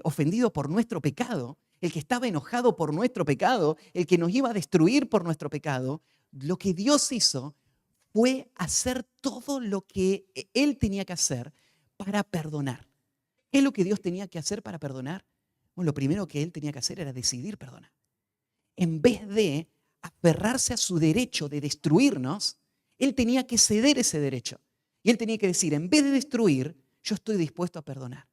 ofendido por nuestro pecado, el que estaba enojado por nuestro pecado, el que nos iba a destruir por nuestro pecado, lo que Dios hizo fue hacer todo lo que Él tenía que hacer para perdonar. ¿Qué es lo que Dios tenía que hacer para perdonar? Bueno, lo primero que Él tenía que hacer era decidir perdonar. En vez de aferrarse a su derecho de destruirnos, Él tenía que ceder ese derecho. Y Él tenía que decir, en vez de destruir, yo estoy dispuesto a perdonar.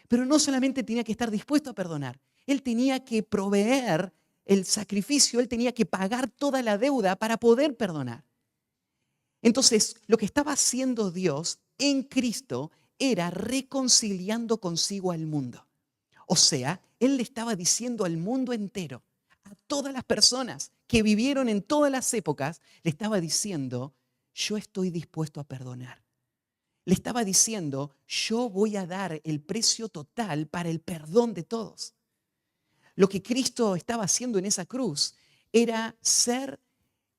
Pero no solamente tenía que estar dispuesto a perdonar, Él tenía que proveer el sacrificio, Él tenía que pagar toda la deuda para poder perdonar. Entonces, lo que estaba haciendo Dios en Cristo era reconciliando consigo al mundo. O sea, Él le estaba diciendo al mundo entero, a todas las personas que vivieron en todas las épocas, le estaba diciendo, yo estoy dispuesto a perdonar. Le estaba diciendo, yo voy a dar el precio total para el perdón de todos. Lo que Cristo estaba haciendo en esa cruz era ser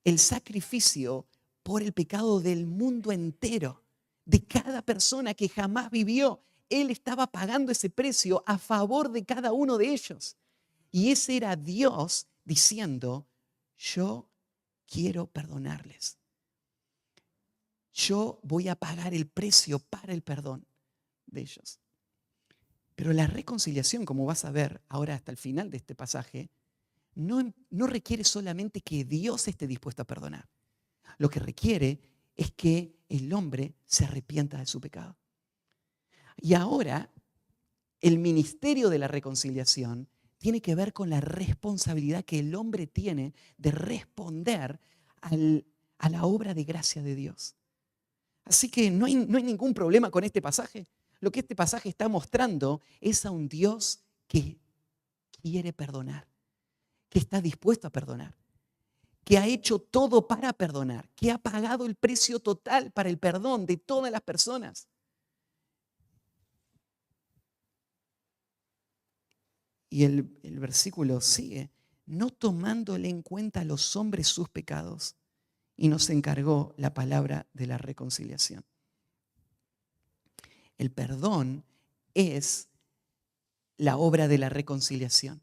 el sacrificio por el pecado del mundo entero, de cada persona que jamás vivió. Él estaba pagando ese precio a favor de cada uno de ellos. Y ese era Dios diciendo, yo quiero perdonarles. Yo voy a pagar el precio para el perdón de ellos. Pero la reconciliación, como vas a ver ahora hasta el final de este pasaje, no requiere solamente que Dios esté dispuesto a perdonar. Lo que requiere es que el hombre se arrepienta de su pecado. Y ahora, el ministerio de la reconciliación tiene que ver con la responsabilidad que el hombre tiene de responder a la obra de gracia de Dios. Así que no hay ningún problema con este pasaje. Lo que este pasaje está mostrando es a un Dios que quiere perdonar, que está dispuesto a perdonar, que ha hecho todo para perdonar, que ha pagado el precio total para el perdón de todas las personas. Y el versículo sigue, no tomándole en cuenta a los hombres sus pecados, y nos encargó la palabra de la reconciliación. El perdón es la obra de la reconciliación.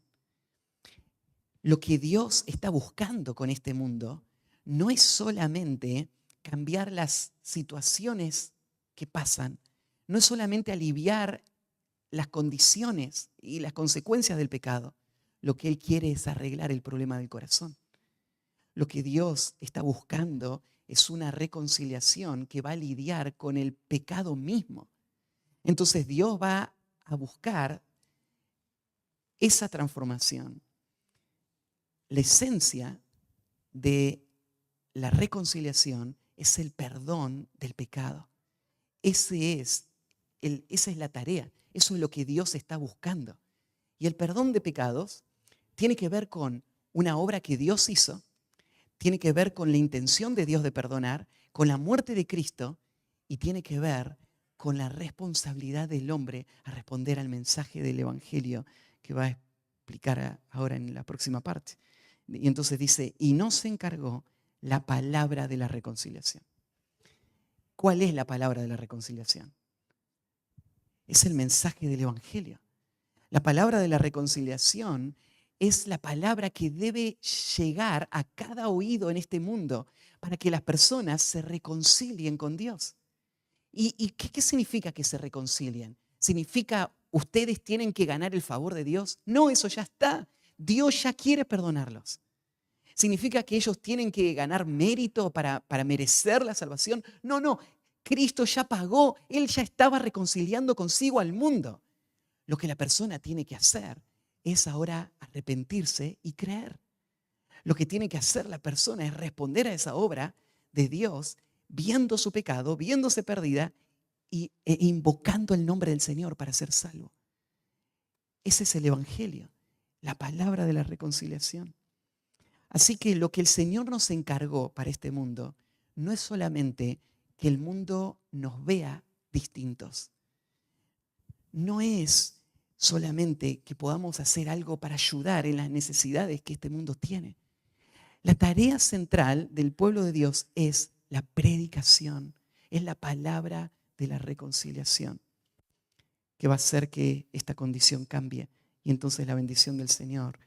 Lo que Dios está buscando con este mundo no es solamente cambiar las situaciones que pasan, no es solamente aliviar las condiciones y las consecuencias del pecado. Lo que Él quiere es arreglar el problema del corazón. Lo que Dios está buscando es una reconciliación que va a lidiar con el pecado mismo. Entonces Dios va a buscar esa transformación. La esencia de la reconciliación es el perdón del pecado. Esa es la tarea. Eso es lo que Dios está buscando. Y el perdón de pecados tiene que ver con una obra que Dios hizo, tiene que ver con la intención de Dios de perdonar, con la muerte de Cristo y tiene que ver con la responsabilidad del hombre a responder al mensaje del Evangelio que va a explicar ahora en la próxima parte. Y entonces dice, y nos encargó la palabra de la reconciliación. ¿Cuál es la palabra de la reconciliación? Es el mensaje del Evangelio. La palabra de la reconciliación es la palabra que debe llegar a cada oído en este mundo para que las personas se reconcilien con Dios. ¿Y qué significa que se reconcilien? ¿Significa ustedes tienen que ganar el favor de Dios? No, eso ya está. Dios ya quiere perdonarlos. ¿Significa que ellos tienen que ganar mérito para merecer la salvación? No, no. Cristo ya pagó. Él ya estaba reconciliando consigo al mundo. Lo que la persona tiene que hacer es ahora arrepentirse y creer. Lo que tiene que hacer la persona es responder a esa obra de Dios, viendo su pecado, viéndose perdida e invocando el nombre del Señor para ser salvo. Ese es el Evangelio, la palabra de la reconciliación. Así que lo que el Señor nos encargó para este mundo no es solamente que el mundo nos vea distintos. No es solamente que podamos hacer algo para ayudar en las necesidades que este mundo tiene. La tarea central del pueblo de Dios es la predicación, es la palabra de la reconciliación, que va a hacer que esta condición cambie y entonces la bendición del Señor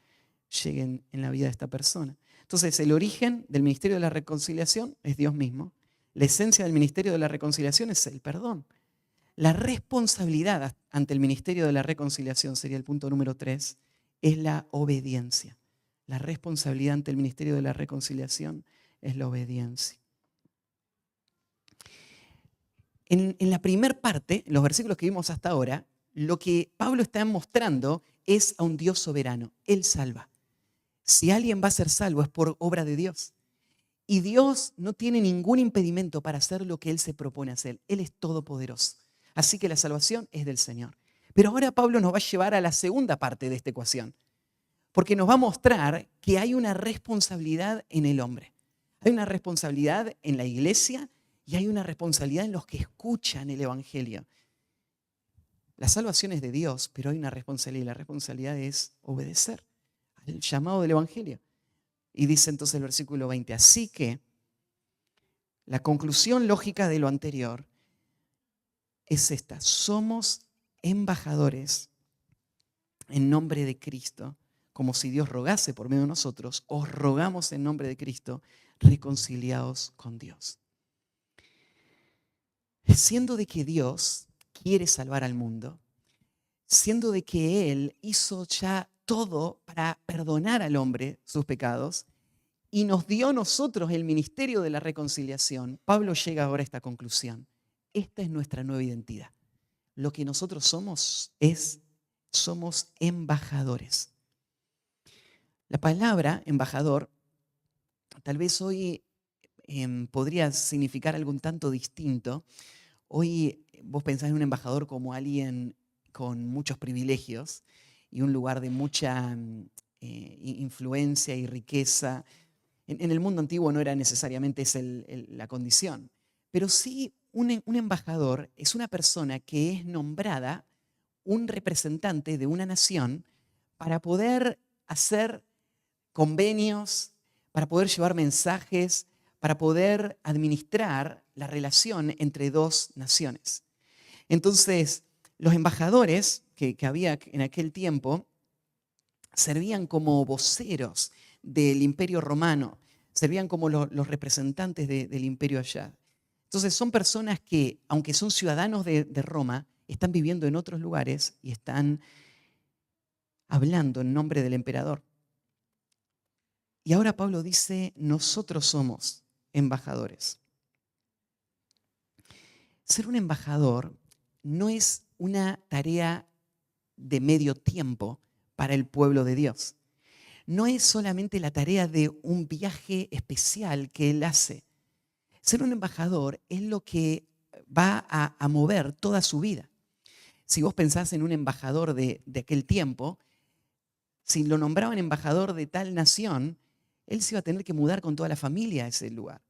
llegue en la vida de esta persona. Entonces, el origen del ministerio de la reconciliación es Dios mismo. La esencia del ministerio de la reconciliación es el perdón. La responsabilidad ante el ministerio de la reconciliación, sería el punto número 3, es la obediencia. La responsabilidad ante el ministerio de la reconciliación es la obediencia. En la primera parte, los versículos que vimos hasta ahora, lo que Pablo está mostrando es a un Dios soberano. Él salva. Si alguien va a ser salvo es por obra de Dios. Y Dios no tiene ningún impedimento para hacer lo que Él se propone hacer. Él es todopoderoso. Así que la salvación es del Señor. Pero ahora Pablo nos va a llevar a la segunda parte de esta ecuación, porque nos va a mostrar que hay una responsabilidad en el hombre. Hay una responsabilidad en la iglesia y hay una responsabilidad en los que escuchan el Evangelio. La salvación es de Dios, pero hay una responsabilidad y la responsabilidad es obedecer al llamado del Evangelio. Y dice entonces el versículo 20, así que la conclusión lógica de lo anterior es esta: somos embajadores en nombre de Cristo, como si Dios rogase por medio de nosotros, os rogamos en nombre de Cristo, reconciliados con Dios. Siendo de que Dios quiere salvar al mundo, siendo de que Él hizo ya todo para perdonar al hombre sus pecados y nos dio a nosotros el ministerio de la reconciliación, Pablo llega ahora a esta conclusión. Esta es nuestra nueva identidad. Lo que nosotros somos embajadores. La palabra embajador tal vez hoy podría significar algo un tanto distinto. Hoy vos pensás en un embajador como alguien con muchos privilegios y un lugar de mucha influencia y riqueza. En el mundo antiguo no era necesariamente esa la condición, pero sí un embajador es una persona que es nombrada un representante de una nación para poder hacer convenios, para poder llevar mensajes, para poder administrar la relación entre dos naciones. Entonces, los embajadores que había en aquel tiempo servían como voceros del Imperio Romano, servían como los representantes del imperio allá. Entonces son personas que, aunque son ciudadanos de Roma, están viviendo en otros lugares y están hablando en nombre del emperador. Y ahora Pablo dice, nosotros somos embajadores. Ser un embajador no es una tarea de medio tiempo para el pueblo de Dios. No es solamente la tarea de un viaje especial que él hace. Ser un embajador es lo que va a mover toda su vida. Si vos pensás en un embajador de aquel tiempo, si lo nombraban embajador de tal nación, él se iba a tener que mudar con toda la familia a ese lugar.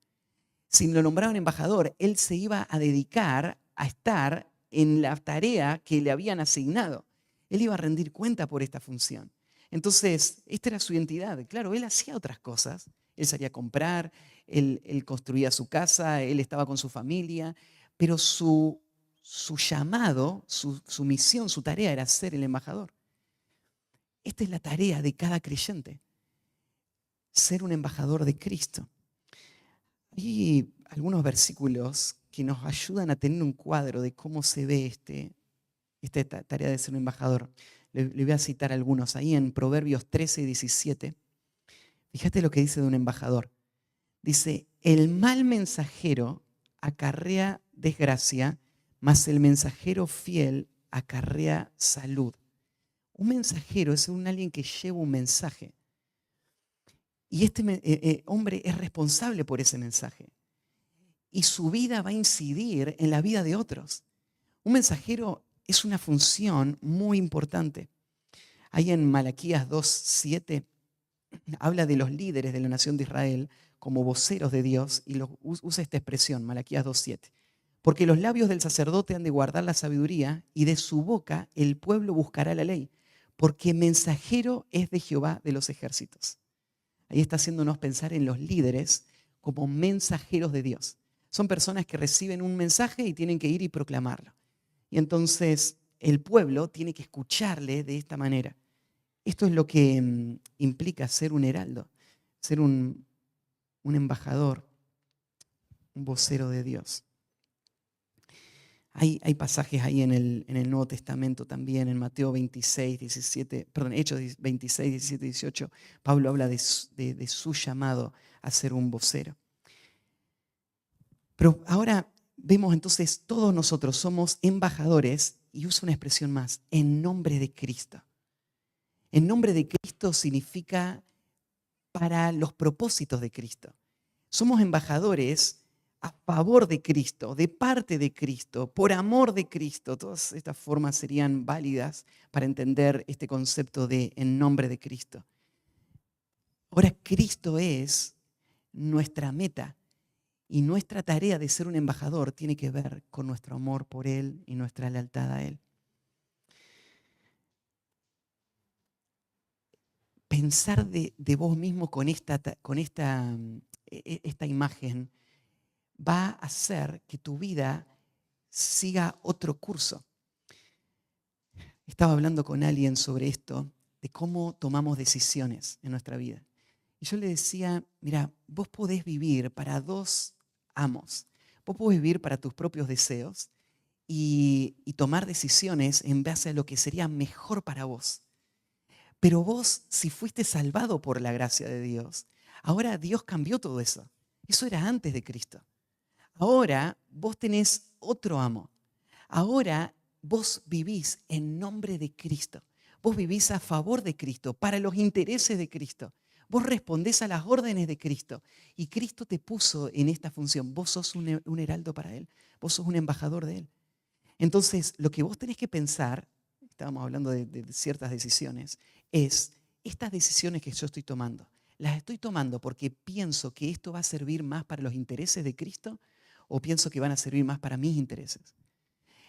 Si lo nombraban embajador, él se iba a dedicar a estar en la tarea que le habían asignado. Él iba a rendir cuenta por esta función. Entonces, esta era su identidad. Claro, él hacía otras cosas. Él salía a comprar, él construía su casa, él estaba con su familia, pero su llamado, su misión, su tarea era ser el embajador. Esta es la tarea de cada creyente, ser un embajador de Cristo. Hay algunos versículos que nos ayudan a tener un cuadro de cómo se ve esta tarea de ser un embajador. Le voy a citar algunos. Ahí en Proverbios 13 y 17, fíjate lo que dice de un embajador. Dice, el mal mensajero acarrea desgracia, mas el mensajero fiel acarrea salud. Un mensajero es alguien que lleva un mensaje. Y este hombre es responsable por ese mensaje. Y su vida va a incidir en la vida de otros. Un mensajero es una función muy importante. Ahí en Malaquías 2:7 habla de los líderes de la nación de Israel como voceros de Dios y usa esta expresión, Malaquías 2:7. Porque los labios del sacerdote han de guardar la sabiduría y de su boca el pueblo buscará la ley, porque mensajero es de Jehová de los ejércitos. Ahí está haciéndonos pensar en los líderes como mensajeros de Dios. Son personas que reciben un mensaje y tienen que ir y proclamarlo. Y entonces el pueblo tiene que escucharle de esta manera. Esto es lo que implica ser un heraldo, ser un embajador, un vocero de Dios. Hay pasajes ahí en el Nuevo Testamento también, en Mateo 26, 17, perdón, Hechos 26, 17, 18, Pablo habla de su llamado a ser un vocero. Pero ahora vemos entonces, todos nosotros somos embajadores, y uso una expresión más, en nombre de Cristo. En nombre de Cristo significa para los propósitos de Cristo. Somos embajadores a favor de Cristo, de parte de Cristo, por amor de Cristo. Todas estas formas serían válidas para entender este concepto de en nombre de Cristo. Ahora, Cristo es nuestra meta y nuestra tarea de ser un embajador tiene que ver con nuestro amor por Él y nuestra lealtad a Él. Pensar de vos mismo con esta imagen va a hacer que tu vida siga otro curso. Estaba hablando con alguien sobre esto, de cómo tomamos decisiones en nuestra vida. Y yo le decía, mira, vos podés vivir para dos amos. Vos podés vivir para tus propios deseos y tomar decisiones en base a lo que sería mejor para vos. Pero vos, si fuiste salvado por la gracia de Dios, ahora Dios cambió todo eso. Eso era antes de Cristo. Ahora vos tenés otro amo. Ahora vos vivís en nombre de Cristo. Vos vivís a favor de Cristo, para los intereses de Cristo. Vos respondés a las órdenes de Cristo. Y Cristo te puso en esta función. Vos sos un heraldo para Él. Vos sos un embajador de Él. Entonces, lo que vos tenés que pensar, estábamos hablando de ciertas decisiones, es estas decisiones que yo estoy tomando. ¿Las estoy tomando porque pienso que esto va a servir más para los intereses de Cristo o pienso que van a servir más para mis intereses?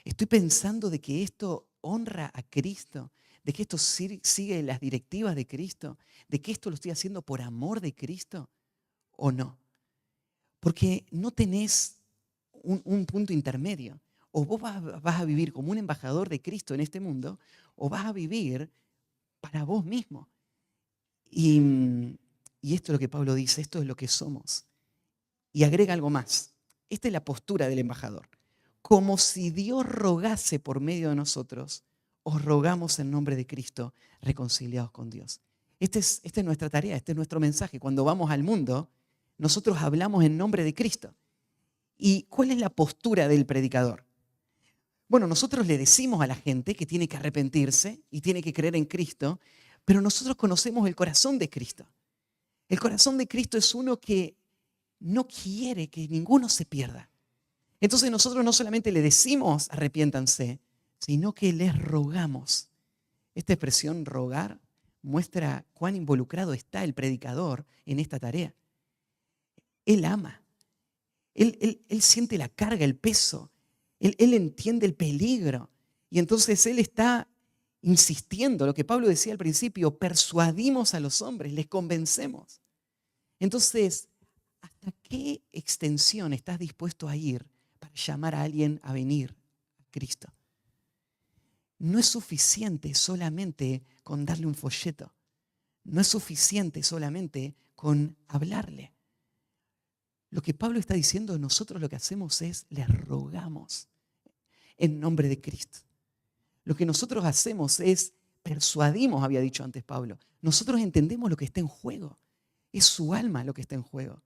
¿Estoy pensando de que esto honra a Cristo? ¿De que esto sigue las directivas de Cristo? ¿De que esto lo estoy haciendo por amor de Cristo o no? Porque no tenés un punto intermedio. O vos vas a vivir como un embajador de Cristo en este mundo, o vas a vivir para vos mismo. Y esto es lo que Pablo dice, esto es lo que somos. Y agrega algo más. Esta es la postura del embajador. Como si Dios rogase por medio de nosotros, os rogamos en nombre de Cristo, reconciliados con Dios. Esta es nuestra tarea, este es nuestro mensaje. Cuando vamos al mundo, nosotros hablamos en nombre de Cristo. ¿Y cuál es la postura del predicador? Bueno, nosotros le decimos a la gente que tiene que arrepentirse y tiene que creer en Cristo, pero nosotros conocemos el corazón de Cristo. El corazón de Cristo es uno que no quiere que ninguno se pierda. Entonces nosotros no solamente le decimos arrepiéntanse, sino que les rogamos. Esta expresión rogar muestra cuán involucrado está el predicador en esta tarea. Él ama. Él siente la carga, el peso. Él entiende el peligro. Y entonces él está insistiendo, lo que Pablo decía al principio, persuadimos a los hombres, les convencemos. Entonces, ¿Hasta qué extensión estás dispuesto a ir para llamar a alguien a venir a Cristo? No es suficiente solamente con darle un folleto. No es suficiente solamente con hablarle. Lo que Pablo está diciendo, nosotros lo que hacemos es les rogamos en nombre de Cristo. Lo que nosotros hacemos es persuadimos, había dicho antes Pablo. Nosotros entendemos lo que está en juego. Es su alma lo que está en juego.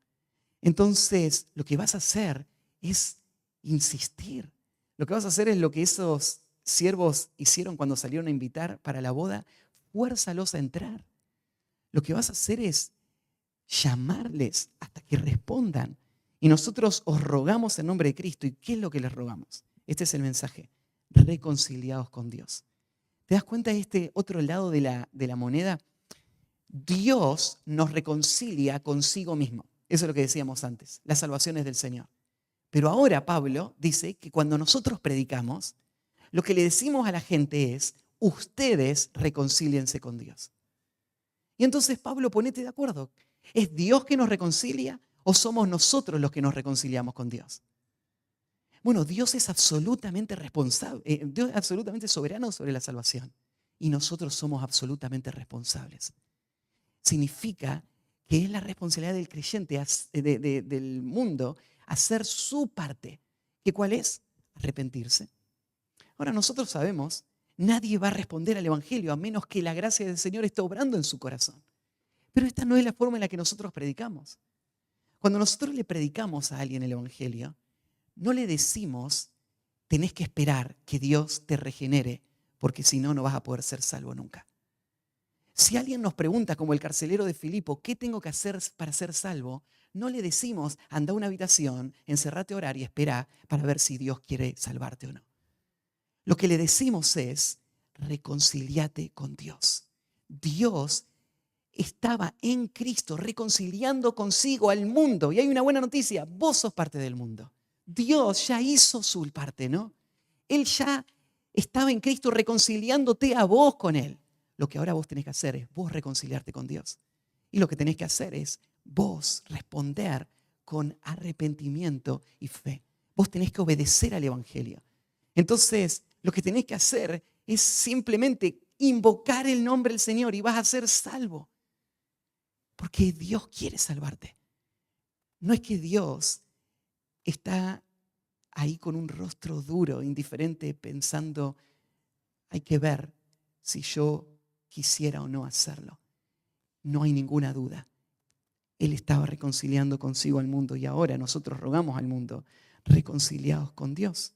Entonces, lo que vas a hacer es insistir. Lo que vas a hacer es lo que esos siervos hicieron cuando salieron a invitar para la boda. Fuérzalos a entrar. Lo que vas a hacer es llamarles hasta que respondan. Y nosotros os rogamos en nombre de Cristo. ¿Y qué es lo que les rogamos? Este es el mensaje. Reconciliados con Dios. ¿Te das cuenta de este otro lado de la moneda? Dios nos reconcilia consigo mismo. Eso es lo que decíamos antes. La salvación es del Señor. Pero ahora Pablo dice que cuando nosotros predicamos, lo que le decimos a la gente es, ustedes reconcíliense con Dios. Y entonces Pablo, ponete de acuerdo. ¿Es Dios que nos reconcilia o somos nosotros los que nos reconciliamos con Dios? Bueno, Dios es absolutamente responsable, Dios es absolutamente soberano sobre la salvación. Y nosotros somos absolutamente responsables. Significa que es la responsabilidad del creyente, del mundo, hacer su parte. ¿Qué cuál es? Arrepentirse. Ahora nosotros sabemos, nadie va a responder al Evangelio a menos que la gracia del Señor esté obrando en su corazón. Pero esta no es la forma en la que nosotros predicamos. Cuando nosotros le predicamos a alguien el Evangelio, no le decimos, tenés que esperar que Dios te regenere, porque si no, no vas a poder ser salvo nunca. Si alguien nos pregunta, como el carcelero de Filipo, ¿qué tengo que hacer para ser salvo? No le decimos, anda a una habitación, encerrate a orar y espera para ver si Dios quiere salvarte o no. Lo que le decimos es, reconciliate con Dios. Dios estaba en Cristo reconciliando consigo al mundo. Y hay una buena noticia, vos sos parte del mundo. Dios ya hizo su parte, ¿no? Él ya estaba en Cristo reconciliándote a vos con Él. Lo que ahora vos tenés que hacer es vos reconciliarte con Dios. Y lo que tenés que hacer es vos responder con arrepentimiento y fe. Vos tenés que obedecer al Evangelio. Entonces, lo que tenés que hacer es simplemente invocar el nombre del Señor y vas a ser salvo. Porque Dios quiere salvarte. No es que Dios está ahí con un rostro duro, indiferente, pensando, hay que ver si yo quisiera o no hacerlo. No hay ninguna duda. Él estaba reconciliando consigo al mundo y ahora nosotros rogamos al mundo reconciliados con Dios.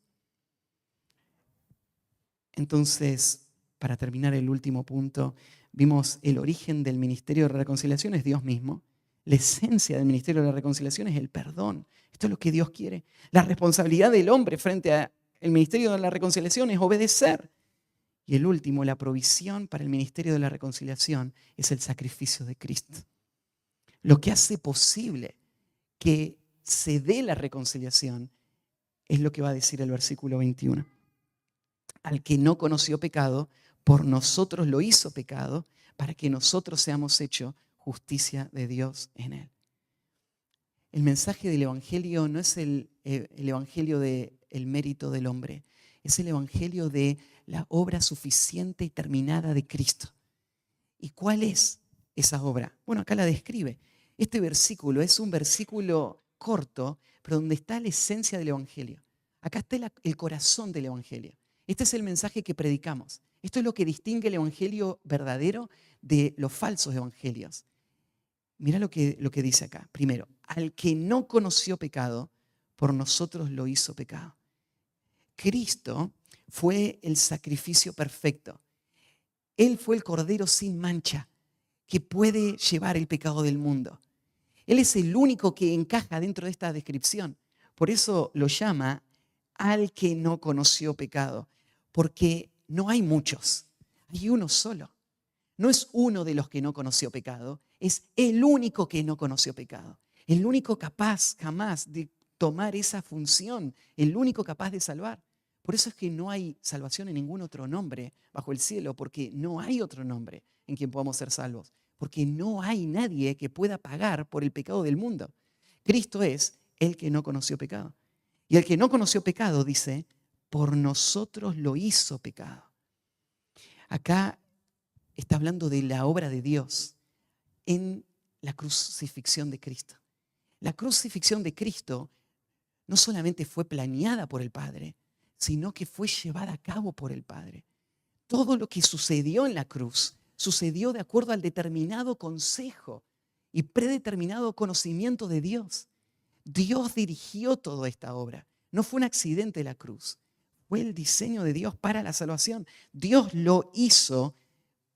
Entonces, para terminar el último punto, vimos el origen del ministerio de la reconciliación es Dios mismo. La esencia del ministerio de la reconciliación es el perdón. Esto es lo que Dios quiere. La responsabilidad del hombre frente al ministerio de la reconciliación es obedecer. Y el último, la provisión para el ministerio de la reconciliación es el sacrificio de Cristo. Lo que hace posible que se dé la reconciliación es lo que va a decir el versículo 21. Al que no conoció pecado, por nosotros lo hizo pecado, para que nosotros seamos hechos justicia de Dios en él. El mensaje del Evangelio no es el Evangelio del mérito del hombre, es el Evangelio de la obra suficiente y terminada de Cristo. ¿Y cuál es esa obra? Bueno, acá la describe. Este versículo es un versículo corto, pero donde está la esencia del Evangelio. Acá está el corazón del Evangelio. Este es el mensaje que predicamos. Esto es lo que distingue el Evangelio verdadero de los falsos evangelios. Mirá lo que dice acá. Primero, al que no conoció pecado, por nosotros lo hizo pecado. Cristo fue el sacrificio perfecto. Él fue el cordero sin mancha que puede llevar el pecado del mundo. Él es el único que encaja dentro de esta descripción. Por eso lo llama al que no conoció pecado. Porque no hay muchos, hay uno solo. No es uno de los que no conoció pecado, es el único que no conoció pecado. El único capaz jamás de tomar esa función, el único capaz de salvar. Por eso es que no hay salvación en ningún otro nombre bajo el cielo, porque no hay otro nombre en quien podamos ser salvos. Porque no hay nadie que pueda pagar por el pecado del mundo. Cristo es el que no conoció pecado. Y el que no conoció pecado, dice, por nosotros lo hizo pecado. Acá está hablando de la obra de Dios en la crucifixión de Cristo. La crucifixión de Cristo no solamente fue planeada por el Padre, sino que fue llevada a cabo por el Padre. Todo lo que sucedió en la cruz sucedió de acuerdo al determinado consejo y predeterminado conocimiento de Dios. Dios dirigió toda esta obra. No fue un accidente la cruz. Fue el diseño de Dios para la salvación. Dios lo hizo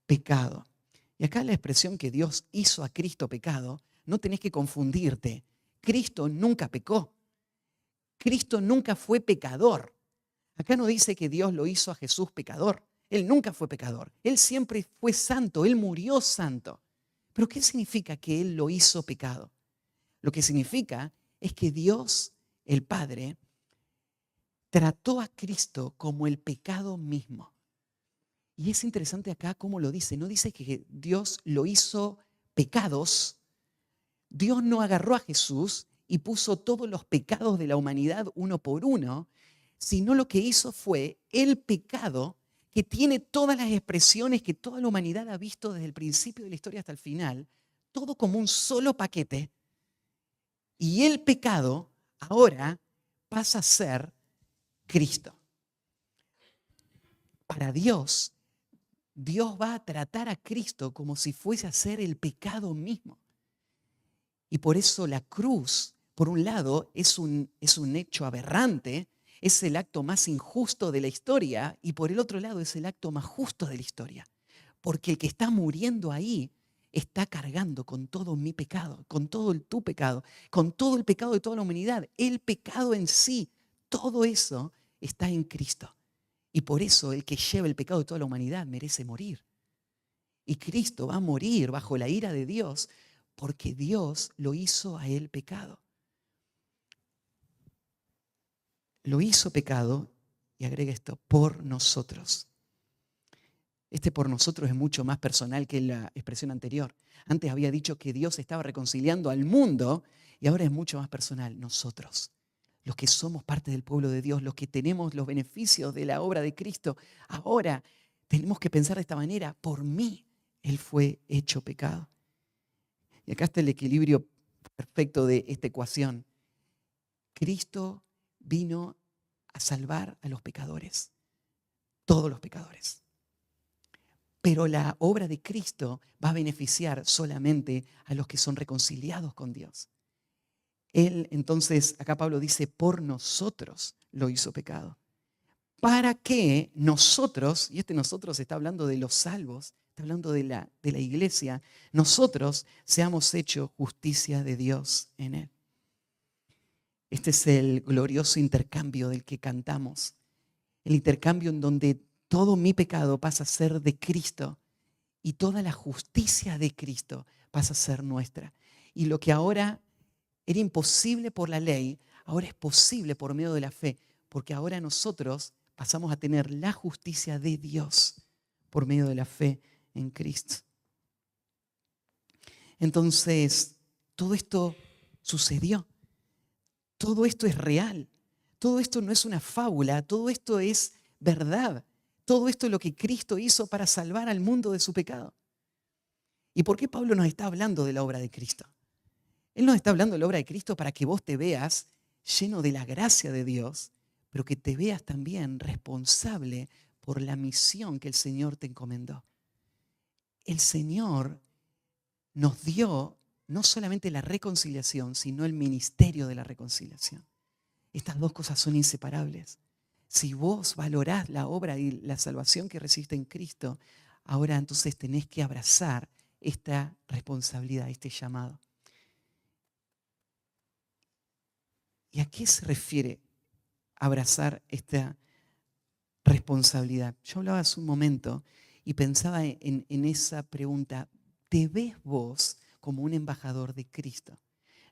pecado. Y acá la expresión que Dios hizo a Cristo pecado, no tenés que confundirte. Cristo nunca pecó. Cristo nunca fue pecador. Acá no dice que Dios lo hizo a Jesús pecador. Él nunca fue pecador. Él siempre fue santo. Él murió santo. ¿Pero qué significa que Él lo hizo pecado? Lo que significa es que Dios, el Padre, trató a Cristo como el pecado mismo. Y es interesante acá cómo lo dice. No dice que Dios lo hizo pecados. Dios no agarró a Jesús y puso todos los pecados de la humanidad uno por uno, sino lo que hizo fue el pecado que tiene todas las expresiones que toda la humanidad ha visto desde el principio de la historia hasta el final, todo como un solo paquete. Y el pecado ahora pasa a ser Cristo. Para Dios, Dios va a tratar a Cristo como si fuese a ser el pecado mismo. Y por eso la cruz, por un lado, es un hecho aberrante, es el acto más injusto de la historia, y por el otro lado es el acto más justo de la historia. Porque el que está muriendo ahí está cargando con todo mi pecado, con todo tu pecado, con todo el pecado de toda la humanidad. El pecado en sí, todo eso está en Cristo. Y por eso el que lleva el pecado de toda la humanidad merece morir. Y Cristo va a morir bajo la ira de Dios porque Dios lo hizo a él pecado. Lo hizo pecado, y agrega esto, por nosotros. Este por nosotros es mucho más personal que la expresión anterior. Antes había dicho que Dios estaba reconciliando al mundo y ahora es mucho más personal. Nosotros, los que somos parte del pueblo de Dios, los que tenemos los beneficios de la obra de Cristo, ahora tenemos que pensar de esta manera: por mí Él fue hecho pecado. Y acá está el equilibrio perfecto de esta ecuación. Cristo vino a salvar a los pecadores, todos los pecadores. Pero la obra de Cristo va a beneficiar solamente a los que son reconciliados con Dios. Él, entonces, acá Pablo dice, por nosotros lo hizo pecado. Para que nosotros, y nosotros está hablando de los salvos, está hablando de la iglesia, nosotros seamos hechos justicia de Dios en Él. Este es el glorioso intercambio del que cantamos. El intercambio en donde todo mi pecado pasa a ser de Cristo y toda la justicia de Cristo pasa a ser nuestra. Y lo que ahora era imposible por la ley, ahora es posible por medio de la fe, porque ahora nosotros pasamos a tener la justicia de Dios por medio de la fe en Cristo. Entonces, todo esto sucedió. Todo esto es real. Todo esto no es una fábula, todo esto es verdad. Todo esto es lo que Cristo hizo para salvar al mundo de su pecado. ¿Y por qué Pablo nos está hablando de la obra de Cristo? Él nos está hablando de la obra de Cristo para que vos te veas lleno de la gracia de Dios, pero que te veas también responsable por la misión que el Señor te encomendó. El Señor nos dio no solamente la reconciliación, sino el ministerio de la reconciliación. Estas dos cosas son inseparables. Si vos valorás la obra y la salvación que recibiste en Cristo, ahora entonces tenés que abrazar esta responsabilidad, este llamado. ¿Y a qué se refiere abrazar esta responsabilidad? Yo hablaba hace un momento y pensaba en esa pregunta: ¿te ves vos como un embajador de Cristo?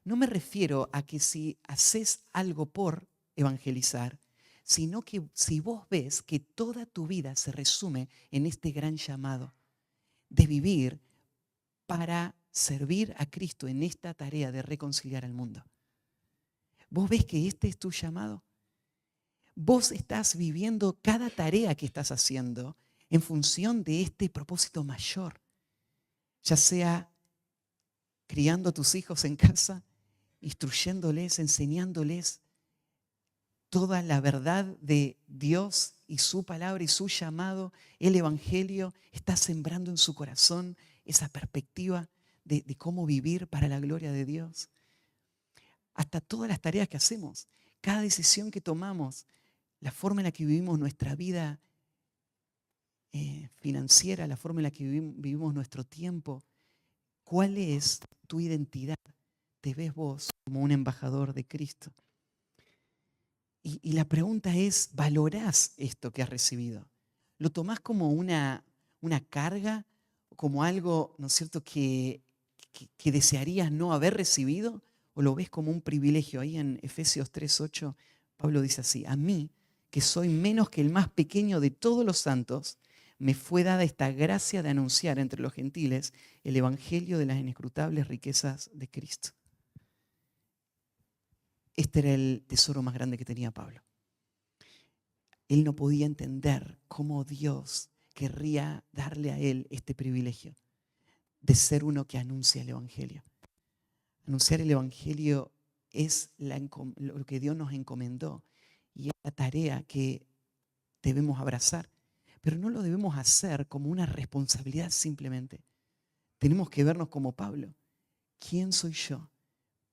No me refiero a que si haces algo por evangelizar, sino que si vos ves que toda tu vida se resume en este gran llamado de vivir para servir a Cristo en esta tarea de reconciliar al mundo. ¿Vos ves que este es tu llamado? Vos estás viviendo cada tarea que estás haciendo en función de este propósito mayor, ya sea criando a tus hijos en casa, instruyéndoles, enseñándoles toda la verdad de Dios y su palabra y su llamado, el Evangelio, está sembrando en su corazón esa perspectiva de cómo vivir para la gloria de Dios. Hasta todas las tareas que hacemos, cada decisión que tomamos, la forma en la que vivimos nuestra vida financiera, la forma en la que vivimos nuestro tiempo. ¿Cuál es tu identidad? ¿Te ves vos como un embajador de Cristo? Y la pregunta es, ¿valorás esto que has recibido? ¿Lo tomás como una carga, como algo, ¿no es cierto?, que desearías no haber recibido? ¿O lo ves como un privilegio? Ahí en Efesios 3:8, Pablo dice así: a mí, que soy menos que el más pequeño de todos los santos, me fue dada esta gracia de anunciar entre los gentiles el evangelio de las inescrutables riquezas de Cristo. Este era el tesoro más grande que tenía Pablo. Él no podía entender cómo Dios querría darle a él este privilegio de ser uno que anuncia el evangelio. Anunciar el evangelio es lo que Dios nos encomendó y es la tarea que debemos abrazar. Pero no lo debemos hacer como una responsabilidad simplemente. Tenemos que vernos como Pablo. ¿Quién soy yo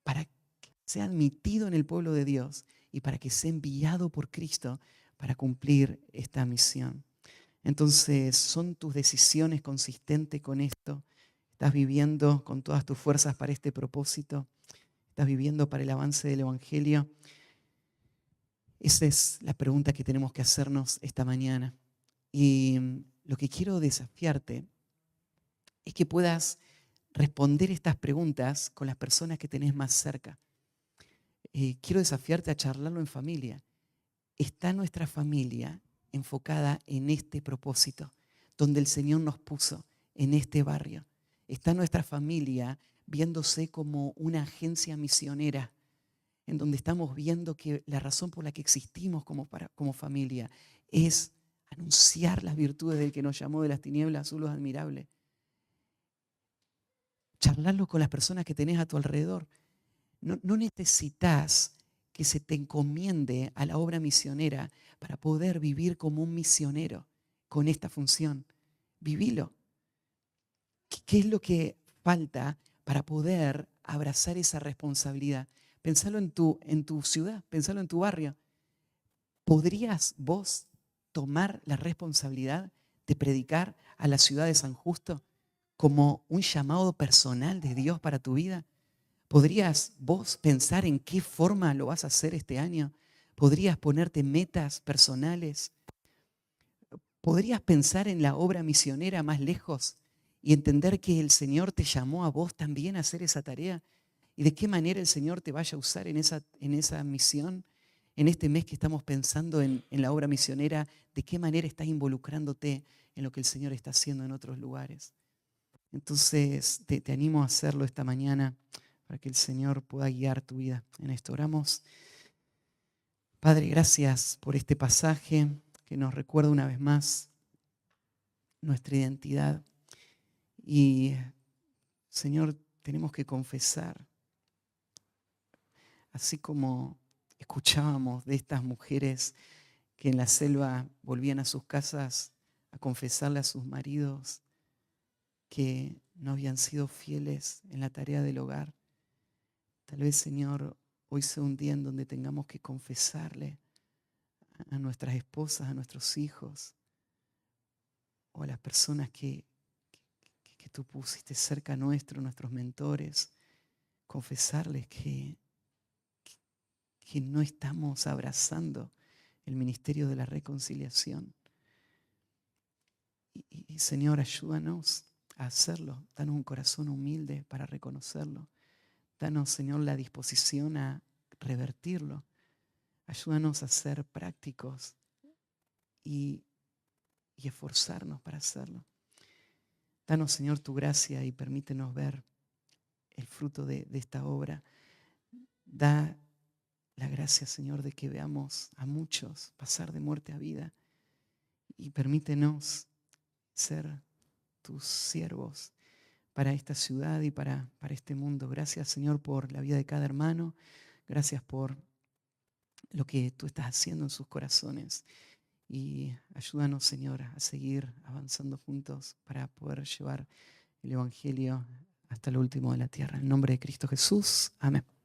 para que sea admitido en el pueblo de Dios y para que sea enviado por Cristo para cumplir esta misión? Entonces, ¿son tus decisiones consistentes con esto? ¿Estás viviendo con todas tus fuerzas para este propósito? ¿Estás viviendo para el avance del Evangelio? Esa es la pregunta que tenemos que hacernos esta mañana. Y lo que quiero desafiarte es que puedas responder estas preguntas con las personas que tenés más cerca. Quiero desafiarte a charlarlo en familia. ¿Está nuestra familia enfocada en este propósito, donde el Señor nos puso, en este barrio? ¿Está nuestra familia viéndose como una agencia misionera, en donde estamos viendo que la razón por la que existimos como familia es anunciar las virtudes del que nos llamó de las tinieblas a su luz admirable? Charlarlo con las personas que tenés a tu alrededor. No necesitas que se te encomiende a la obra misionera para poder vivir como un misionero con esta función. Vivilo. ¿Qué es lo que falta para poder abrazar esa responsabilidad? Pensalo en tu ciudad, pensalo en tu barrio. ¿Podrías vos tomar la responsabilidad de predicar a la ciudad de San Justo como un llamado personal de Dios para tu vida? ¿Podrías vos pensar en qué forma lo vas a hacer este año? ¿Podrías ponerte metas personales? ¿Podrías pensar en la obra misionera más lejos y entender que el Señor te llamó a vos también a hacer esa tarea? ¿Y de qué manera el Señor te vaya a usar en esa misión? En este mes que estamos pensando en la obra misionera, ¿de qué manera estás involucrándote en lo que el Señor está haciendo en otros lugares? Entonces te animo a hacerlo esta mañana para que el Señor pueda guiar tu vida en esto. Oramos. Padre, gracias por este pasaje que nos recuerda una vez más nuestra identidad. Y, Señor, tenemos que confesar, así como escuchábamos de estas mujeres que en la selva volvían a sus casas a confesarle a sus maridos que no habían sido fieles en la tarea del hogar. Tal vez, Señor, hoy sea un día en donde tengamos que confesarle a nuestras esposas, a nuestros hijos o a las personas que tú pusiste cerca nuestro, nuestros mentores, confesarles que no estamos abrazando el ministerio de la reconciliación. Y Señor, ayúdanos a hacerlo. Danos un corazón humilde para reconocerlo. Danos, Señor, la disposición a revertirlo. Ayúdanos a ser prácticos y esforzarnos para hacerlo. Danos, Señor, tu gracia y permítenos ver el fruto de esta obra. Da la gracia, Señor, de que veamos a muchos pasar de muerte a vida y permítenos ser tus siervos para esta ciudad y para este mundo. Gracias, Señor, por la vida de cada hermano. Gracias por lo que tú estás haciendo en sus corazones. Y ayúdanos, Señor, a seguir avanzando juntos para poder llevar el Evangelio hasta lo último de la tierra. En el nombre de Cristo Jesús. Amén.